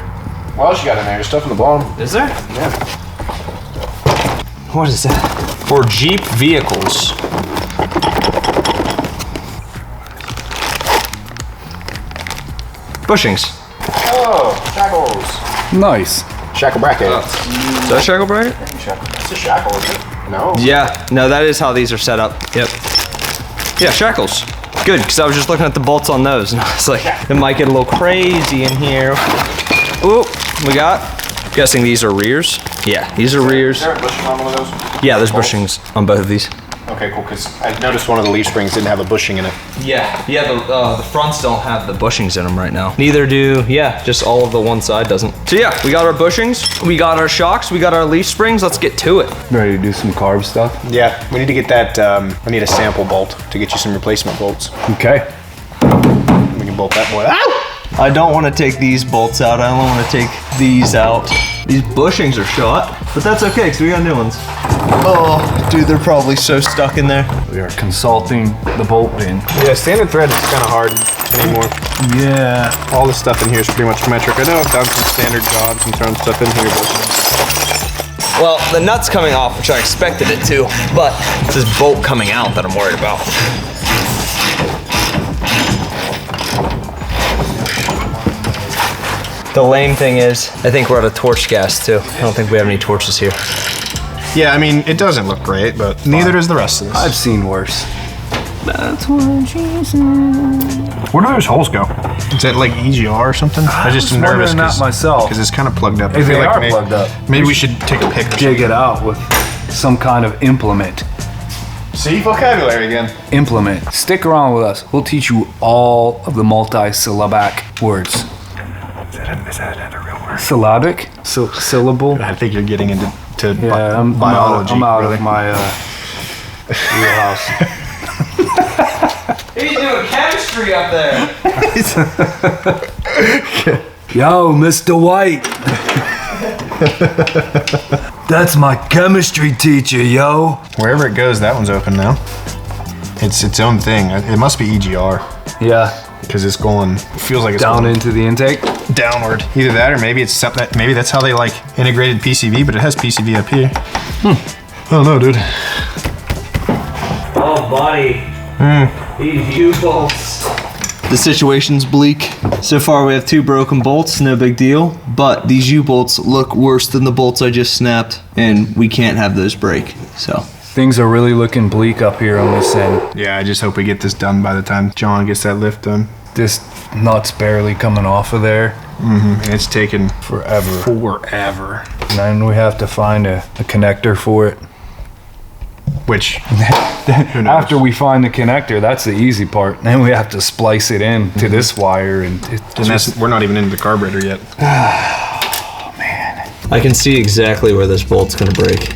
What else you got in there? There's stuff in the bottom. Is there? Yeah. What is that? For Jeep vehicles. Bushings. Oh, shackles. Nice. Shackle bracket. Is that a shackle bracket? It's a shackle, is it? No. Yeah, no, that is how these are set up. Yep. Yeah, shackles. Good, because I was just looking at the bolts on those, and I was like, it might get a little crazy in here. Ooh, we got, guessing these are rears? Yeah, these are rears. Is there a bushing on one of those? Yeah, there's bushings on both of these. Okay, cool, because I noticed one of the leaf springs didn't have a bushing in it. Yeah, the fronts don't have the bushings in them right now. Neither do, just all of the one side doesn't. So yeah, we got our bushings, we got our shocks, we got our leaf springs. Let's get to it. Ready to do some carb stuff? Yeah, we need to get that, I need a sample bolt to get you some replacement bolts. Okay. We can bolt that boy. Ow! I don't want to take these bolts out. I only want to take these out. These bushings are shot, but that's okay because we got new ones. Oh, dude, they're probably so stuck in there. We are consulting the bolt bin. Yeah, standard thread is kind of hard anymore. Yeah. All the stuff in here is pretty much metric. I know I've done some standard jobs and thrown stuff in here, but Well, the nut's coming off, which I expected it to, but it's this bolt coming out that I'm worried about. The lame thing is, I think we're out of torch gas too. I don't think we have any torches here. yeah, I mean, it doesn't look great, but neither does the rest of this. I've seen worse. That's what she said. Where do those holes go? Is that like EGR or something? I just am nervous that myself. because it's kind of plugged up. I They feel are maybe, plugged up. Maybe we should take a pic or Dig something. it out with some kind of implement. See, vocabulary again. Implement. Stick around with us. We'll teach you all of the multi-syllabic words. Is that a real word? Syllabic? Syllable? I think you're getting into Yeah, I'm biology. I'm out really. of my wheelhouse. He's doing chemistry up there. Yo, Mr. White. That's my chemistry teacher, yo. Wherever it goes, that one's open now. It's its own thing. It must be EGR Yeah, because it's going. It feels like it's down going into the intake. downward. Either that, or maybe it's something. Maybe that's how they like integrated PCV, but it has PCV up here. I don't know, dude. Oh, buddy. These U-bolts. The situation's bleak. So far we have 2 broken bolts, no big deal. But these U-bolts look worse than the bolts I just snapped, and we can't have those break, so. Things are really looking bleak up here on this end. Yeah, I just hope we get this done by the time John gets that lift done. This nut's barely coming off of there. And it's taken Forever. forever. And then we have to find a connector for it. Which, who knows? After we find the connector, that's the easy part. Then we have to splice it in to this wire, and we're not even into the carburetor yet. I can see exactly where this bolt's gonna break.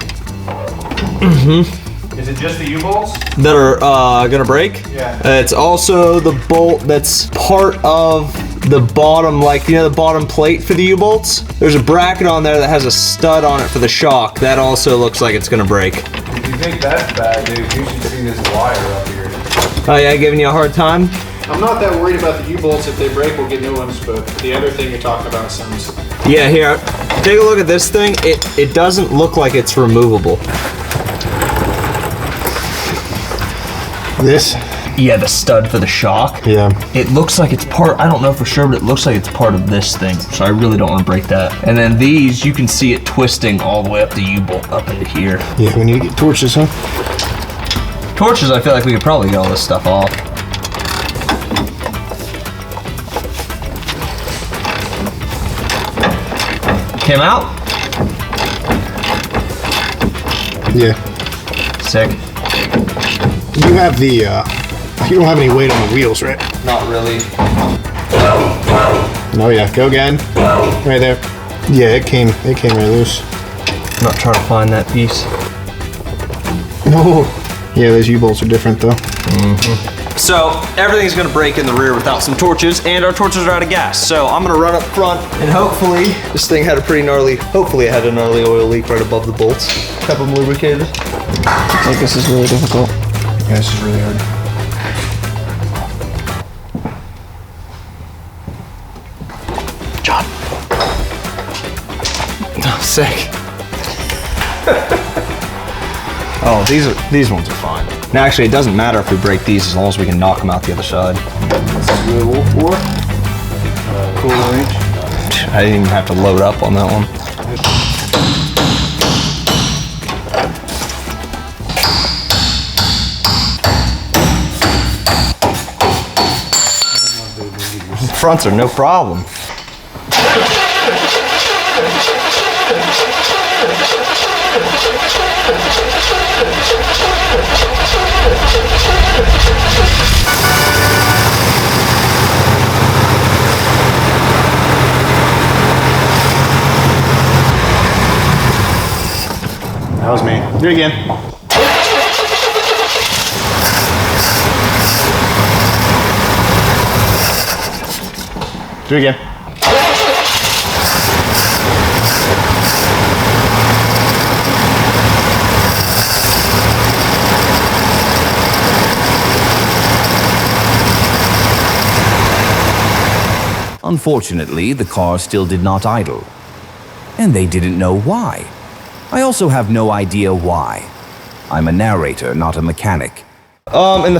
Is it just the U-bolts? That are gonna break? Yeah. It's also the bolt that's part of the bottom, like, you know, the bottom plate for the U-bolts? There's a bracket on there that has a stud on it for the shock. That also looks like it's gonna break. if you think that's bad, dude, you should see this wire up here. Oh yeah, giving you a hard time? I'm not that worried about the U-bolts. If they break, we'll get new ones, but the other thing you're talking about sounds... Yeah, here, take a look at this thing. It doesn't look like it's removable. This? Yeah, the stud for the shock. Yeah. It looks like it's part, I don't know for sure, but it looks like it's part of this thing. So I really don't want to break that. And then these, you can see it twisting all the way up the U-bolt up into here. Yeah, we need to get torches, huh? Torches, I feel like we could probably get all this stuff off. Came out? Yeah. Sick. You have the, you don't have any weight on the wheels, right? Not really. Oh yeah, go again. Right there. Yeah, it came right loose. I'm not trying to find that piece. No. Yeah, those U-bolts are different though. So everything's gonna break in the rear without some torches, and our torches are out of gas. So I'm gonna run up front, and hopefully this thing had a pretty gnarly, hopefully it had a gnarly oil leak right above the bolts. Kept them lubricated. I think this is really difficult. Yeah, this is really hard. Oh, sick. Oh, these ones are fine. Now, actually, it doesn't matter if we break these as long as we can knock them out the other side. Cool range. I didn't even have to load up on that one. Fronts are no problem. was me. Do it again. Do it again. Unfortunately, the car still did not idle. And they didn't know why. I also have no idea why. I'm a narrator, not a mechanic. In the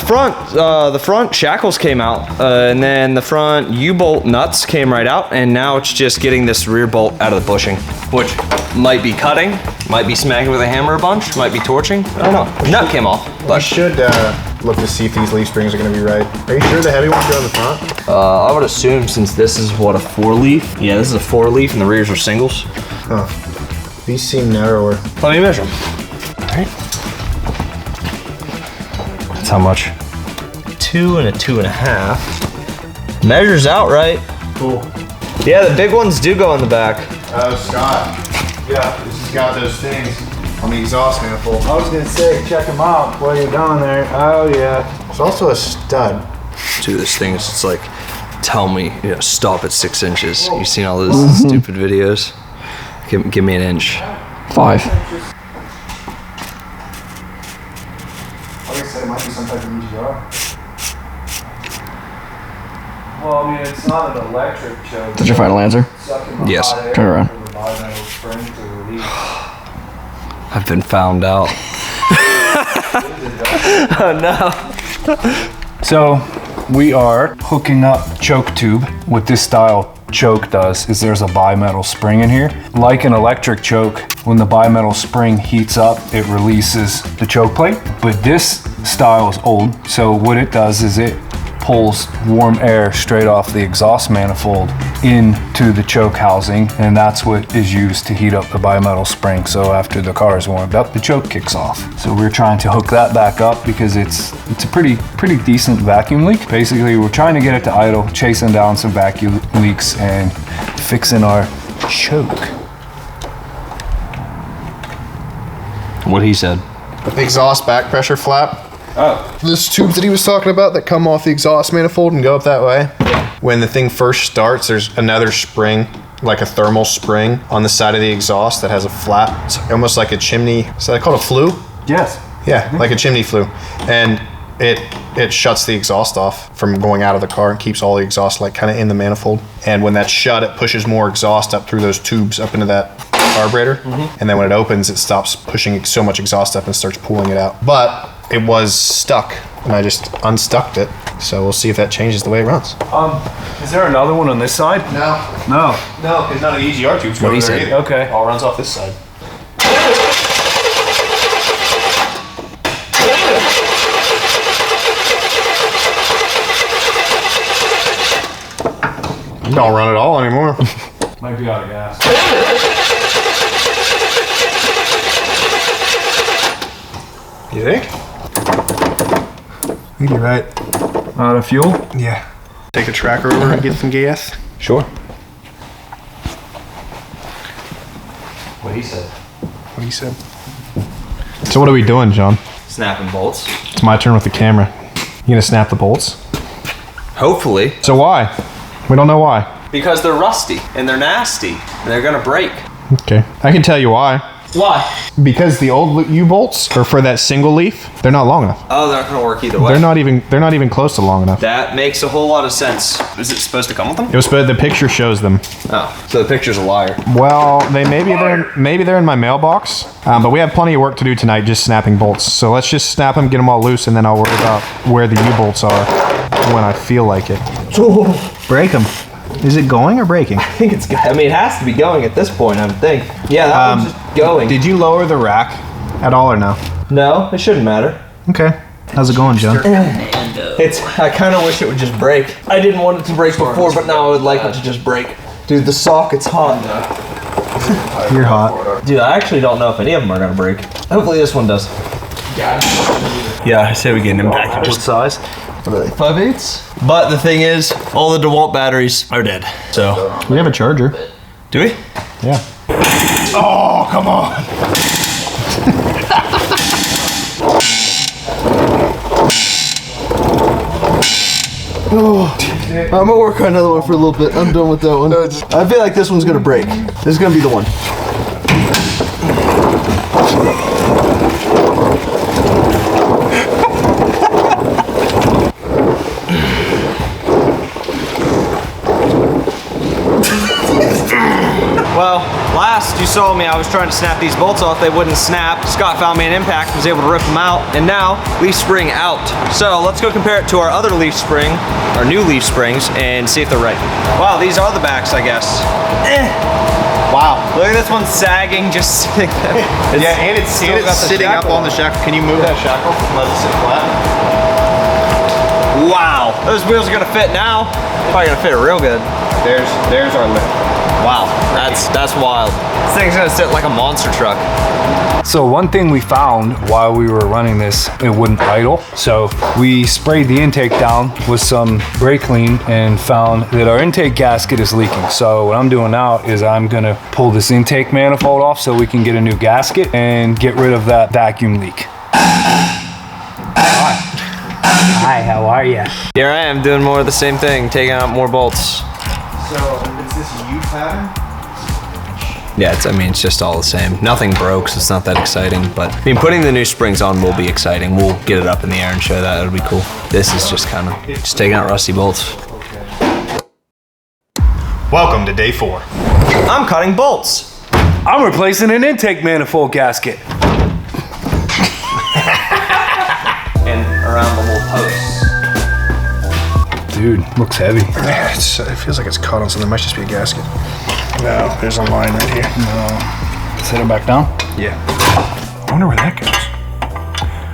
front shackles came out, and then the front U-bolt nuts came right out, and now it's just getting this rear bolt out of the bushing, which might be cutting, might be smacking with a hammer a bunch, might be torching. I don't know. Nut came off. We should look to see if these leaf springs are going to be right. Are you sure the heavy ones go in the front? I would assume since this is what, a 4-leaf? Yeah, this is a 4-leaf, and the rears are singles. Huh. These seem narrower. Let me measure them. All right. That's how much? 2 and a 2.5. Measures out right. Cool. Yeah, the big ones do go in the back. Oh, Scott. Yeah, this has got those things on the exhaust manifold. I was gonna say, check them out while you're down there. Oh yeah. There's also a stud. Dude, this thing is just like, tell me, stop at 6 inches. You've seen all those stupid videos? Give me an inch. 5. Like I said, it might be some type of EGR. Well, I mean, it's not an electric choke. That's your final answer? Yes. Turn around. I've been found out. Oh no. So we are hooking up choke tube. What this style choke does is there's a bimetal spring in here. Like an electric choke, when the bimetal spring heats up, it releases the choke plate. But this style is old, so what it does is it pulls warm air straight off the exhaust manifold into the choke housing, and that's what is used to heat up the bimetal spring. So after the car is warmed up, the choke kicks off. So we're trying to hook that back up because it's a pretty decent vacuum leak. Basically, we're trying to get it to idle, chasing down some vacuum leaks and fixing our choke. What he said. The exhaust back pressure flap. Oh. Those tubes that he was talking about that come off the exhaust manifold and go up that way. When the thing first starts, there's another spring, like a thermal spring on the side of the exhaust that has a flap. It's almost like a chimney. Is that called a flue? Yes. Yeah, like a chimney flue. And it shuts the exhaust off from going out of the car and keeps all the exhaust like kind of in the manifold. And when that's shut, it pushes more exhaust up through those tubes up into that carburetor. And then when it opens, it stops pushing so much exhaust up and starts pulling it out. But it was stuck and I just unstuck it. So we'll see if that changes the way it runs. Is there another one on this side? No, No. because none of the EGR tubes go What he there said. either. Okay. All runs off this side. Don't run at all anymore. Might be out of gas. You think? You'd be right. Out of fuel? Yeah. Take the tracker over and get some gas. Sure. What he said. What he said. So what are we doing, John? Snapping bolts. It's my turn with the camera. You gonna snap the bolts? Hopefully. So why? We don't know why. Because they're rusty and they're nasty and they're gonna break. Okay. I can tell you why. Why? Because the old U-bolts are for that single leaf. They're not long enough. Oh, they're not gonna work either way. They're not even close to long enough. That makes a whole lot of sense. Is it supposed to come with them? It was, but the picture shows them. Oh, so the picture's a liar. Well, maybe they're in my mailbox, but we have plenty of work to do tonight just snapping bolts. So let's just snap them, get them all loose, and then I'll worry about where the U-bolts are when I feel like it. Break them. Is it going or breaking? I think it's. I mean, it has to be going at this point. I would think. Yeah, that one's just going. Did you lower the rack at all or no? No, it shouldn't matter. Okay. How's it going, John? It's. I kind of wish it would just break. I didn't want it to break before, but now I would like it to just break. Dude, the socket's hot. You're hot. Dude, I actually don't know if any of them are gonna break. Hopefully this one does. Yeah, I say we get an impact. What size? 5/8. But the thing is, all the DeWalt batteries are dead. So We have a charger. do we? Yeah. Oh, come on. I'm gonna work on another one for a little bit. I'm done with that one. I feel like this one's gonna break. This is gonna be the one. Well, last you saw me, I was trying to snap these bolts off. They wouldn't snap. Scott found me an impact, was able to rip them out, and now leaf spring out. So let's go compare it to our other leaf spring, our new leaf springs, and see if they're right. Wow, these are the backs, I guess. Wow, look at this one sagging, just sitting there. Yeah, and it's sitting up on the shackle. Can you move that shackle? Let it sit flat. Wow, those wheels are gonna fit now. Probably gonna fit real good. There's our lip. Wow, that's wild. This thing's gonna sit like a monster truck. So one thing we found while we were running this, it wouldn't idle. So we sprayed the intake down with some brake clean and found that our intake gasket is leaking. So what I'm doing now is I'm gonna pull this intake manifold off so we can get a new gasket and get rid of that vacuum leak. Hi, how are you? Here I am doing more of the same thing, taking out more bolts. So it's this U pattern. Yeah, it's just all the same. Nothing broke, so it's not that exciting, but I mean, putting the new springs on will be exciting. We'll get it up in the air and show that, it'll be cool. This is just kind of, just taking out rusty bolts. Welcome to day 4. I'm cutting bolts. I'm replacing an intake manifold gasket. And around the little posts. Dude, looks heavy. Yeah, it feels like it's caught on something. It might just be a gasket. No, there's a line right here. No. Set it back down? Yeah. I wonder where that goes.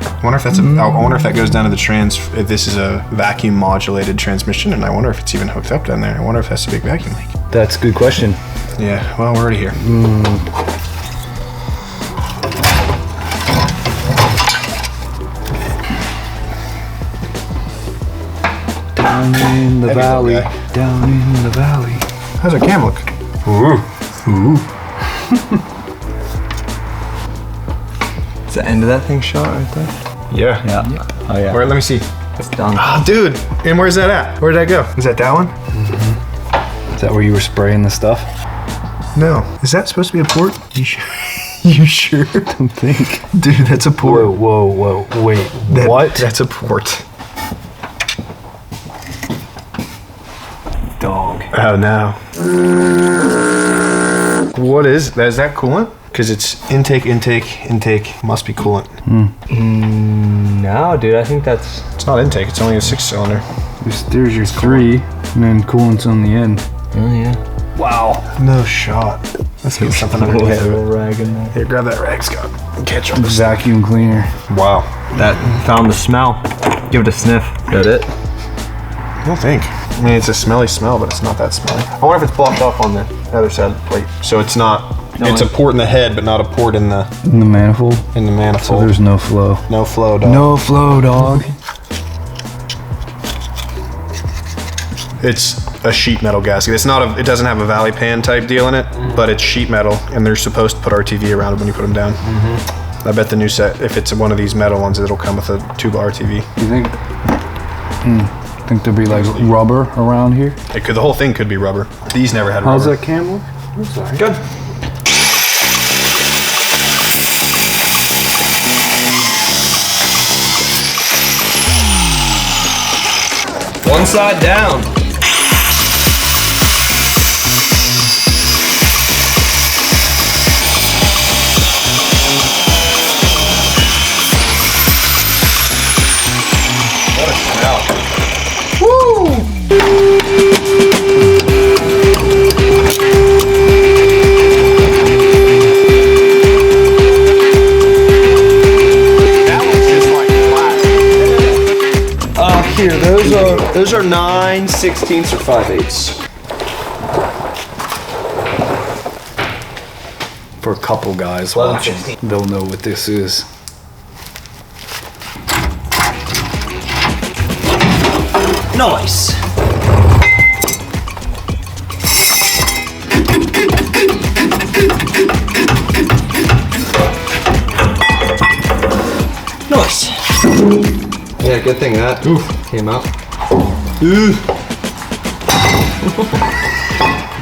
I wonder if that's I wonder if that goes down to the trans. If this is a vacuum modulated transmission, and I wonder if it's even hooked up down there. I wonder if that's a big vacuum leak. That's a good question. Yeah. Well, we're already here. Down in the Heavy valley. little guy. Down in the valley. How's our cam look? Is the end of that thing shot right there? Yeah. Yeah. Oh yeah. Where? Let me see. It's done. Oh, dude. And where's that at? Where'd that go? Is that one? Is that where you were spraying the stuff? No. Is that supposed to be a port? You sure? You sure? Don't think. Dude, that's a port. Whoa. Wait, what? That's a port. Dog. Oh no. What is that? Is that coolant? Because it's intake. Must be coolant. No, dude, I think that's... It's not intake. It's only a 6-cylinder. There's your 3, and then coolant's on the end. Oh yeah. Wow. No shot. Let's get something underneath of it. rag in there. Here, grab that rag, Scott. Catch on this. Vacuum cleaner. Wow. That found the smell. Give it a sniff. Got it? I don't think. I mean, it's a smelly smell, but it's not that smelly. I wonder if it's blocked off on the other side of the plate. So it's not. It's a port in the head, but not a port in the manifold. In the So manifold. there's no flow. No flow, dog. No flow, dog. It's a sheet metal gasket. It's not a. It doesn't have a valley pan type deal in it, but it's sheet metal, and they're supposed to put RTV around it when you put them down. I bet the new set, if it's one of these metal ones, it'll come with a tube RTV. You think? Think there'll be like rubber around here? It could. The whole thing could be rubber. These never had How's rubber. that cam look? Good. One side down. What a smell. That one's just like flat. Here, those are 9/16 or 5/8. For a couple guys 11, watching, 16. they'll know what this is. Nice. Nice. Yeah, good thing that came out.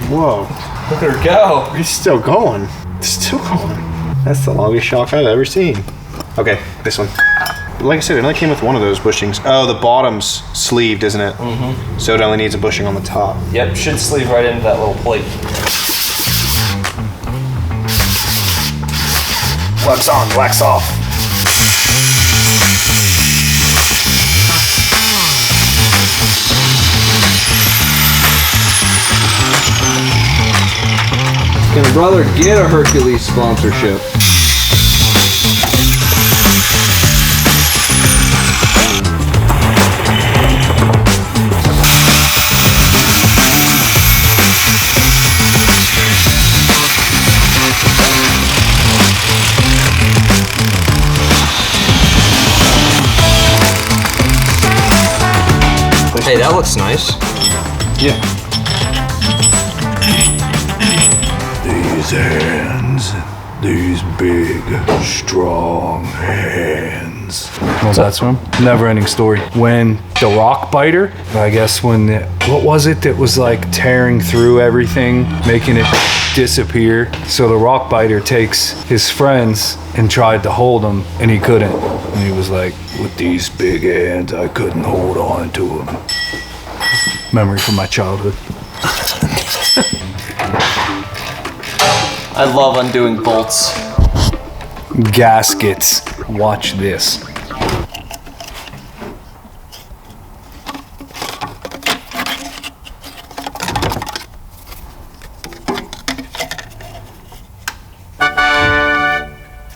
Whoa. Look at her go. It's still going. It's still going. That's the longest shock I've ever seen. Okay, this one. Like I said, it only came with one of those bushings. Oh, the bottom's sleeved, isn't it? Mm-hmm. So it only needs a bushing on the top. Yep, should sleeve right into that little plate. Wax on, wax off. Can brother get a Hercules sponsorship? Hey, that looks nice. Yeah. These hands, these big, strong hands. What was that from? Never ending story. When the rock biter, I guess what was it that was like tearing through everything, making it disappear? So the rock biter takes his friends and tried to hold him, and he couldn't. And he was like, with these big hands, I couldn't hold on to him. Memory from my childhood. I love undoing bolts. Gaskets. Watch this.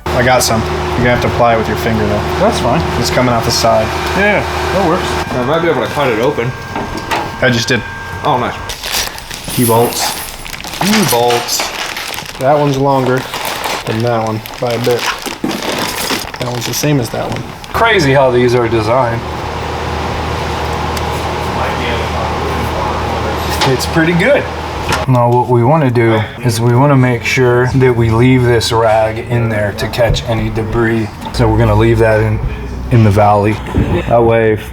I got some. You're gonna have to apply it with your finger though. That's fine. It's coming out the side. Yeah, that works. I might be able to cut it open. I just did. Oh, nice. U-bolts. U-bolts. That one's longer than that one by a bit. That one's the same as that one. Crazy how these are designed. It's pretty good. Now what we want to do is we want to make sure that we leave this rag in there to catch any debris. So we're going to leave that in the valley. That way if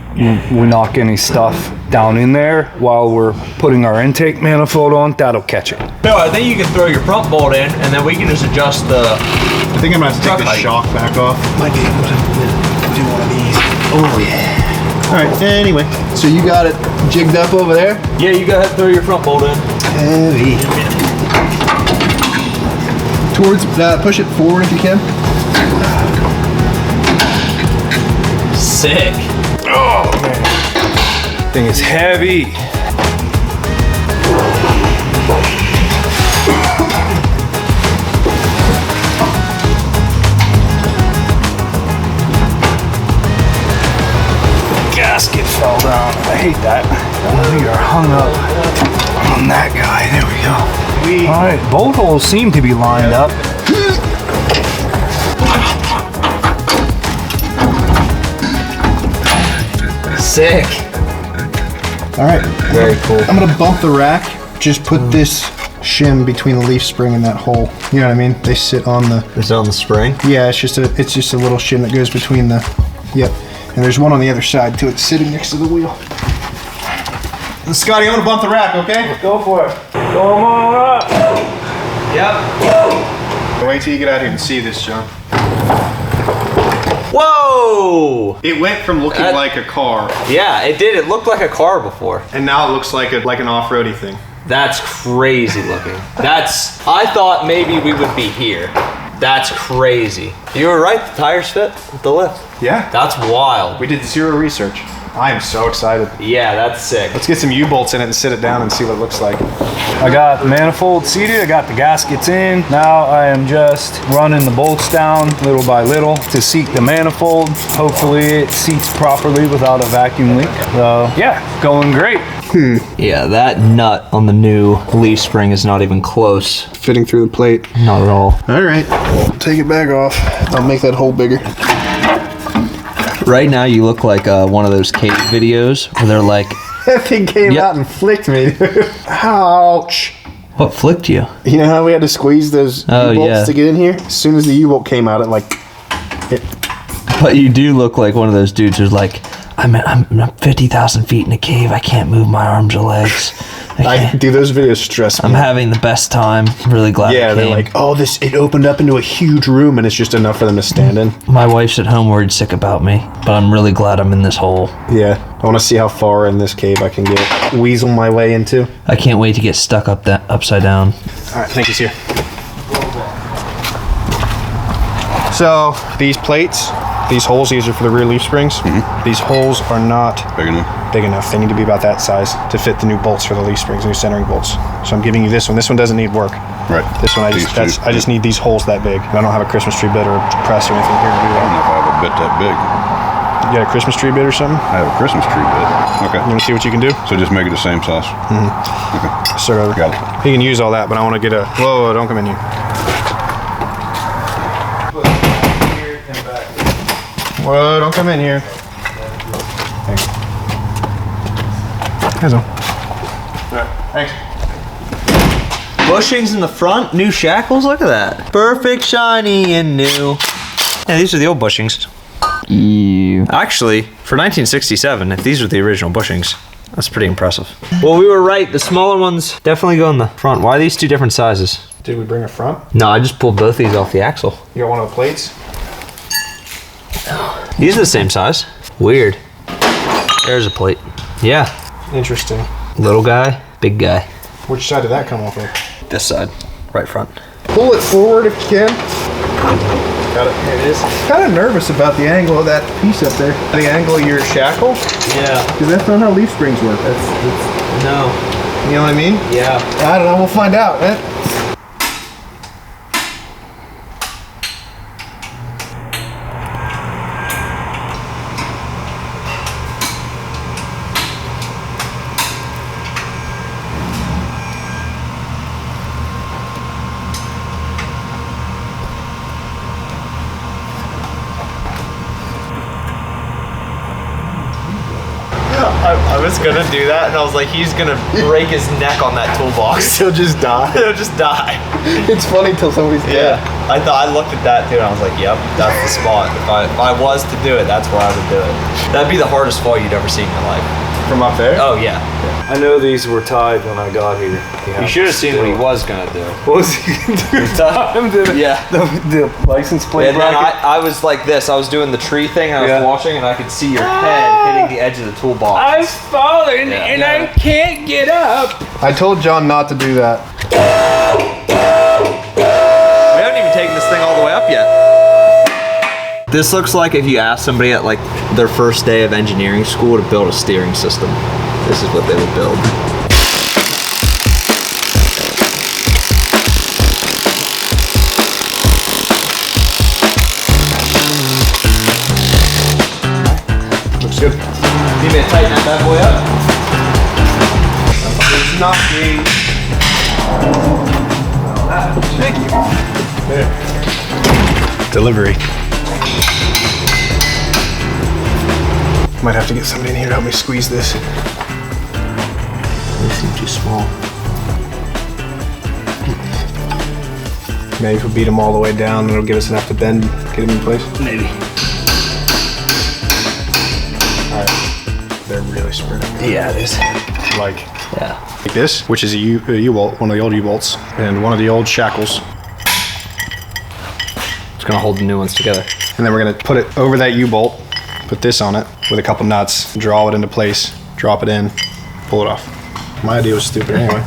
we knock any stuff down in there while we're putting our intake manifold on, that'll catch it. No, I think you can throw your front bolt in, and then we can just adjust the... I think I'm gonna have to take the shock back off. Might be able to do one of these. Oh yeah. All right. Anyway, so you got it jigged up over there. Yeah, you go ahead and throw your front bolt in. Heavy. Towards push it forward if you can. Sick. Oh man, thing is heavy. Gasket fell down. I hate that. We are hung up on that guy. There we go. All right, bolt holes seem to be lined up. Sick. All right. Very cool. I'm gonna bump the rack. Just put this shim between the leaf spring and that hole. You know what I mean? They sit on the. Is it on the spring? Yeah, it's just a little shim that goes between the. Yep. And there's one on the other side too. It's sitting next to the wheel. Scotty, I'm gonna bump the rack, okay? Go for it. Come on up. Yep. Wait till you get out here and see this, John. Whoa! It went from looking like a car, Yeah, it did. It looked like a car before. and now it looks like an off-roady thing. That's crazy looking. I thought maybe we would be here. That's crazy. You were right, the tires fit with the lift. Yeah. That's wild. We did zero research. I am so excited. Yeah, that's sick. Let's get some U-bolts in it and sit it down and see what it looks like. I got the manifold seated, I got the gaskets in. Now I am just running the bolts down little by little to seat the manifold. Hopefully it seats properly without a vacuum leak. So yeah, going great. Yeah, that nut on the new leaf spring is not even close. Fitting through the plate. Not at all. All right, take it back off. I'll make that hole bigger. Right now you look like one of those cave videos where they're like... That thing came out and flicked me. Ouch. What flicked you? You know how we had to squeeze those U-bolts to get in here? As soon as the U-bolt came out, it. But you do look like one of those dudes who's like, I'm 50,000 feet in a cave. I can't move my arms or legs. Dude, those videos stress me. I'm having the best time. Really glad. Yeah, I they're came. like, oh, it opened up into a huge room, and it's just enough for them to stand in. My wife's at home worried sick about me, but I'm really glad I'm in this hole. Yeah, I want to see how far in this cave I can get weasel my way into. I can't wait to get stuck upside down. All right, I think he's here. So these plates, these holes, these are for the rear leaf springs. These holes are not big enough. They need to be about that size to fit the new bolts for the leaf springs, new centering bolts. So I'm giving you this one. This one doesn't need work. Right. This one, I just need these holes that big. I don't have a Christmas tree bit or a press or anything here to do I don't that. know if I have a bit that big. You got a Christmas tree bit or something? I have a Christmas tree bit. Okay. You want to see what you can do? So just make it the same size. Okay. Start over. Got it. You can use all that, but I want to get a... Whoa, don't come in here. Whoa, don't come in here. Thanks. That's all. Thanks. Bushings in the front, new shackles, look at that. Perfect, shiny, and new. Yeah, these are the old bushings. Actually, for 1967, if these are the original bushings, that's pretty impressive. Well, we were right, the smaller ones definitely go in the front. Why are these two different sizes? Did we bring a front? No, I just pulled both these off the axle. You got one of the plates? These are the same size. Weird. There's a plate. Yeah. Interesting. Little guy, big guy. Which side did that come off of? This side, right front. Pull it forward if you can. Got it. Here it is. Kind of nervous about the angle of that piece up there. The angle of your shackle? Yeah. Because that's not how leaf springs work. No. You know what I mean? Yeah. I don't know. We'll find out. I was gonna do that, and I was like, he's gonna break his neck on that toolbox. He'll just die. He'll just die. It's funny till somebody's dead. I looked at that too, and I was like, yep, that's the spot. If I was to do it, that's where I would do it. That'd be the hardest fall you'd ever see in your life. From up there? Oh yeah. I know these were tied when I got here. You should have seen what he was gonna do. What was he gonna do? Yeah. The license plate And then bracket? I was like this. I was doing the tree thing. I was watching, and I could see your head hitting the edge of the toolbox. I've fallen and I can't get up. I told John not to do that. We haven't even taken this thing all the way up yet. This looks like if you ask somebody at like their first day of engineering school to build a steering system. This is what they would build. Looks good. Need me to tighten that bad boy up? It's not the... Thank you. There. Delivery. Might have to get somebody in here to help me squeeze this. They seem too small. Maybe if we beat them all the way down, it'll give us enough to bend, get them in place. Maybe. Alright. They're really spread out. Yeah, it is. Like Yeah. this, which is a U-bolt, one of the old U-bolts, and one of the old shackles. It's gonna hold the new ones together. And then we're gonna put it over that U-bolt, put this on it with a couple nuts, draw it into place, drop it in, pull it off. My idea was stupid anyway.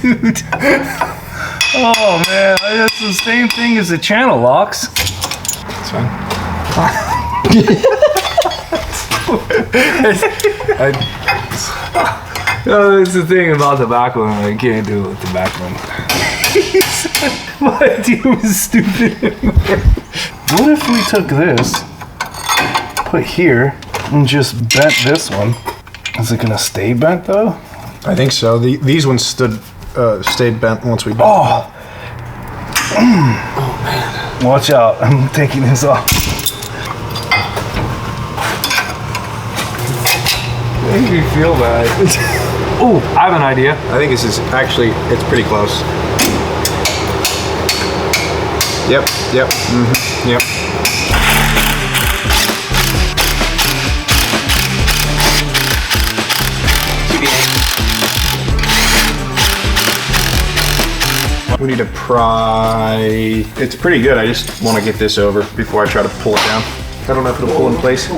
Dude. Oh man, that's the same thing as the channel locks. It's fine. It's the thing about the back one, I can't do it with the back one. My idea was stupid. What if we took this, put here, and just bent this one? Is it gonna stay bent though? I think so. These ones stayed bent once we bent Oh! Oh man. Watch out, I'm taking this off. Makes me feel bad. Oh, I have an idea. I think this is actually, it's pretty close. Yep, yep, yep. We need to pry. It's pretty good. I just want to get this over before I try to pull it down. I don't know if it'll pull in place. All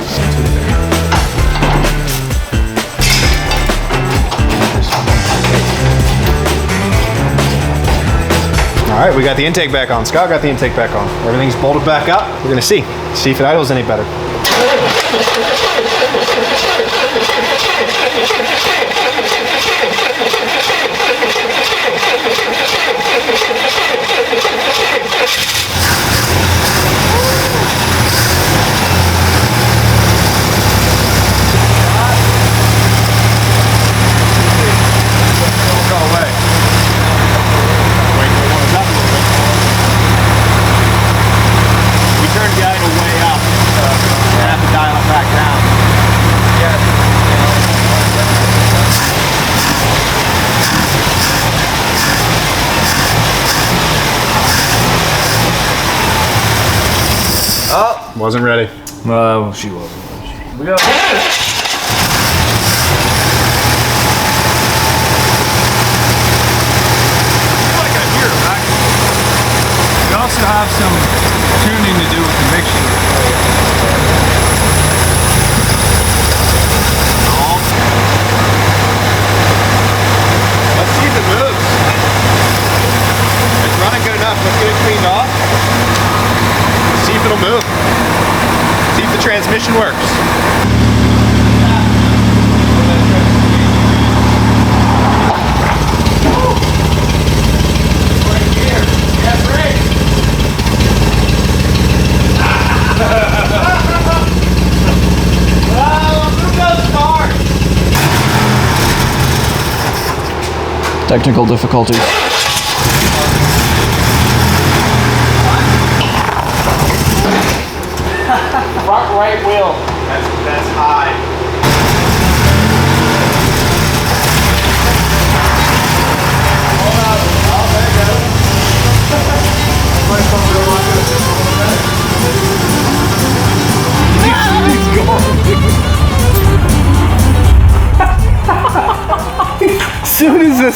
right, we got the intake back on. Scott got the intake back on. Everything's bolted back up. We're gonna see if it idles any better. Wasn't ready. No, she wasn't. We go. We also have some tuning to do with the mixture. Let's see if it moves. It's running good enough. Let's get it cleaned off. See if it'll move. See if the transmission works. Technical difficulties. Front right wheel. That's high. Hold on. Oh, there it goes. Soon as the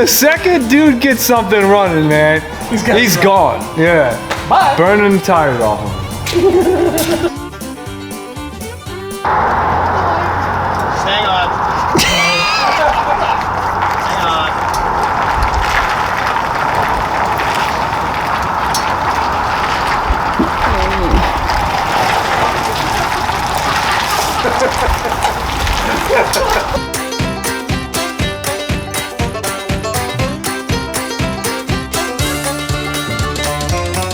second dude gets something running, man, he's gone. Yeah. But Burning the tires off him. Hang on. Hang on.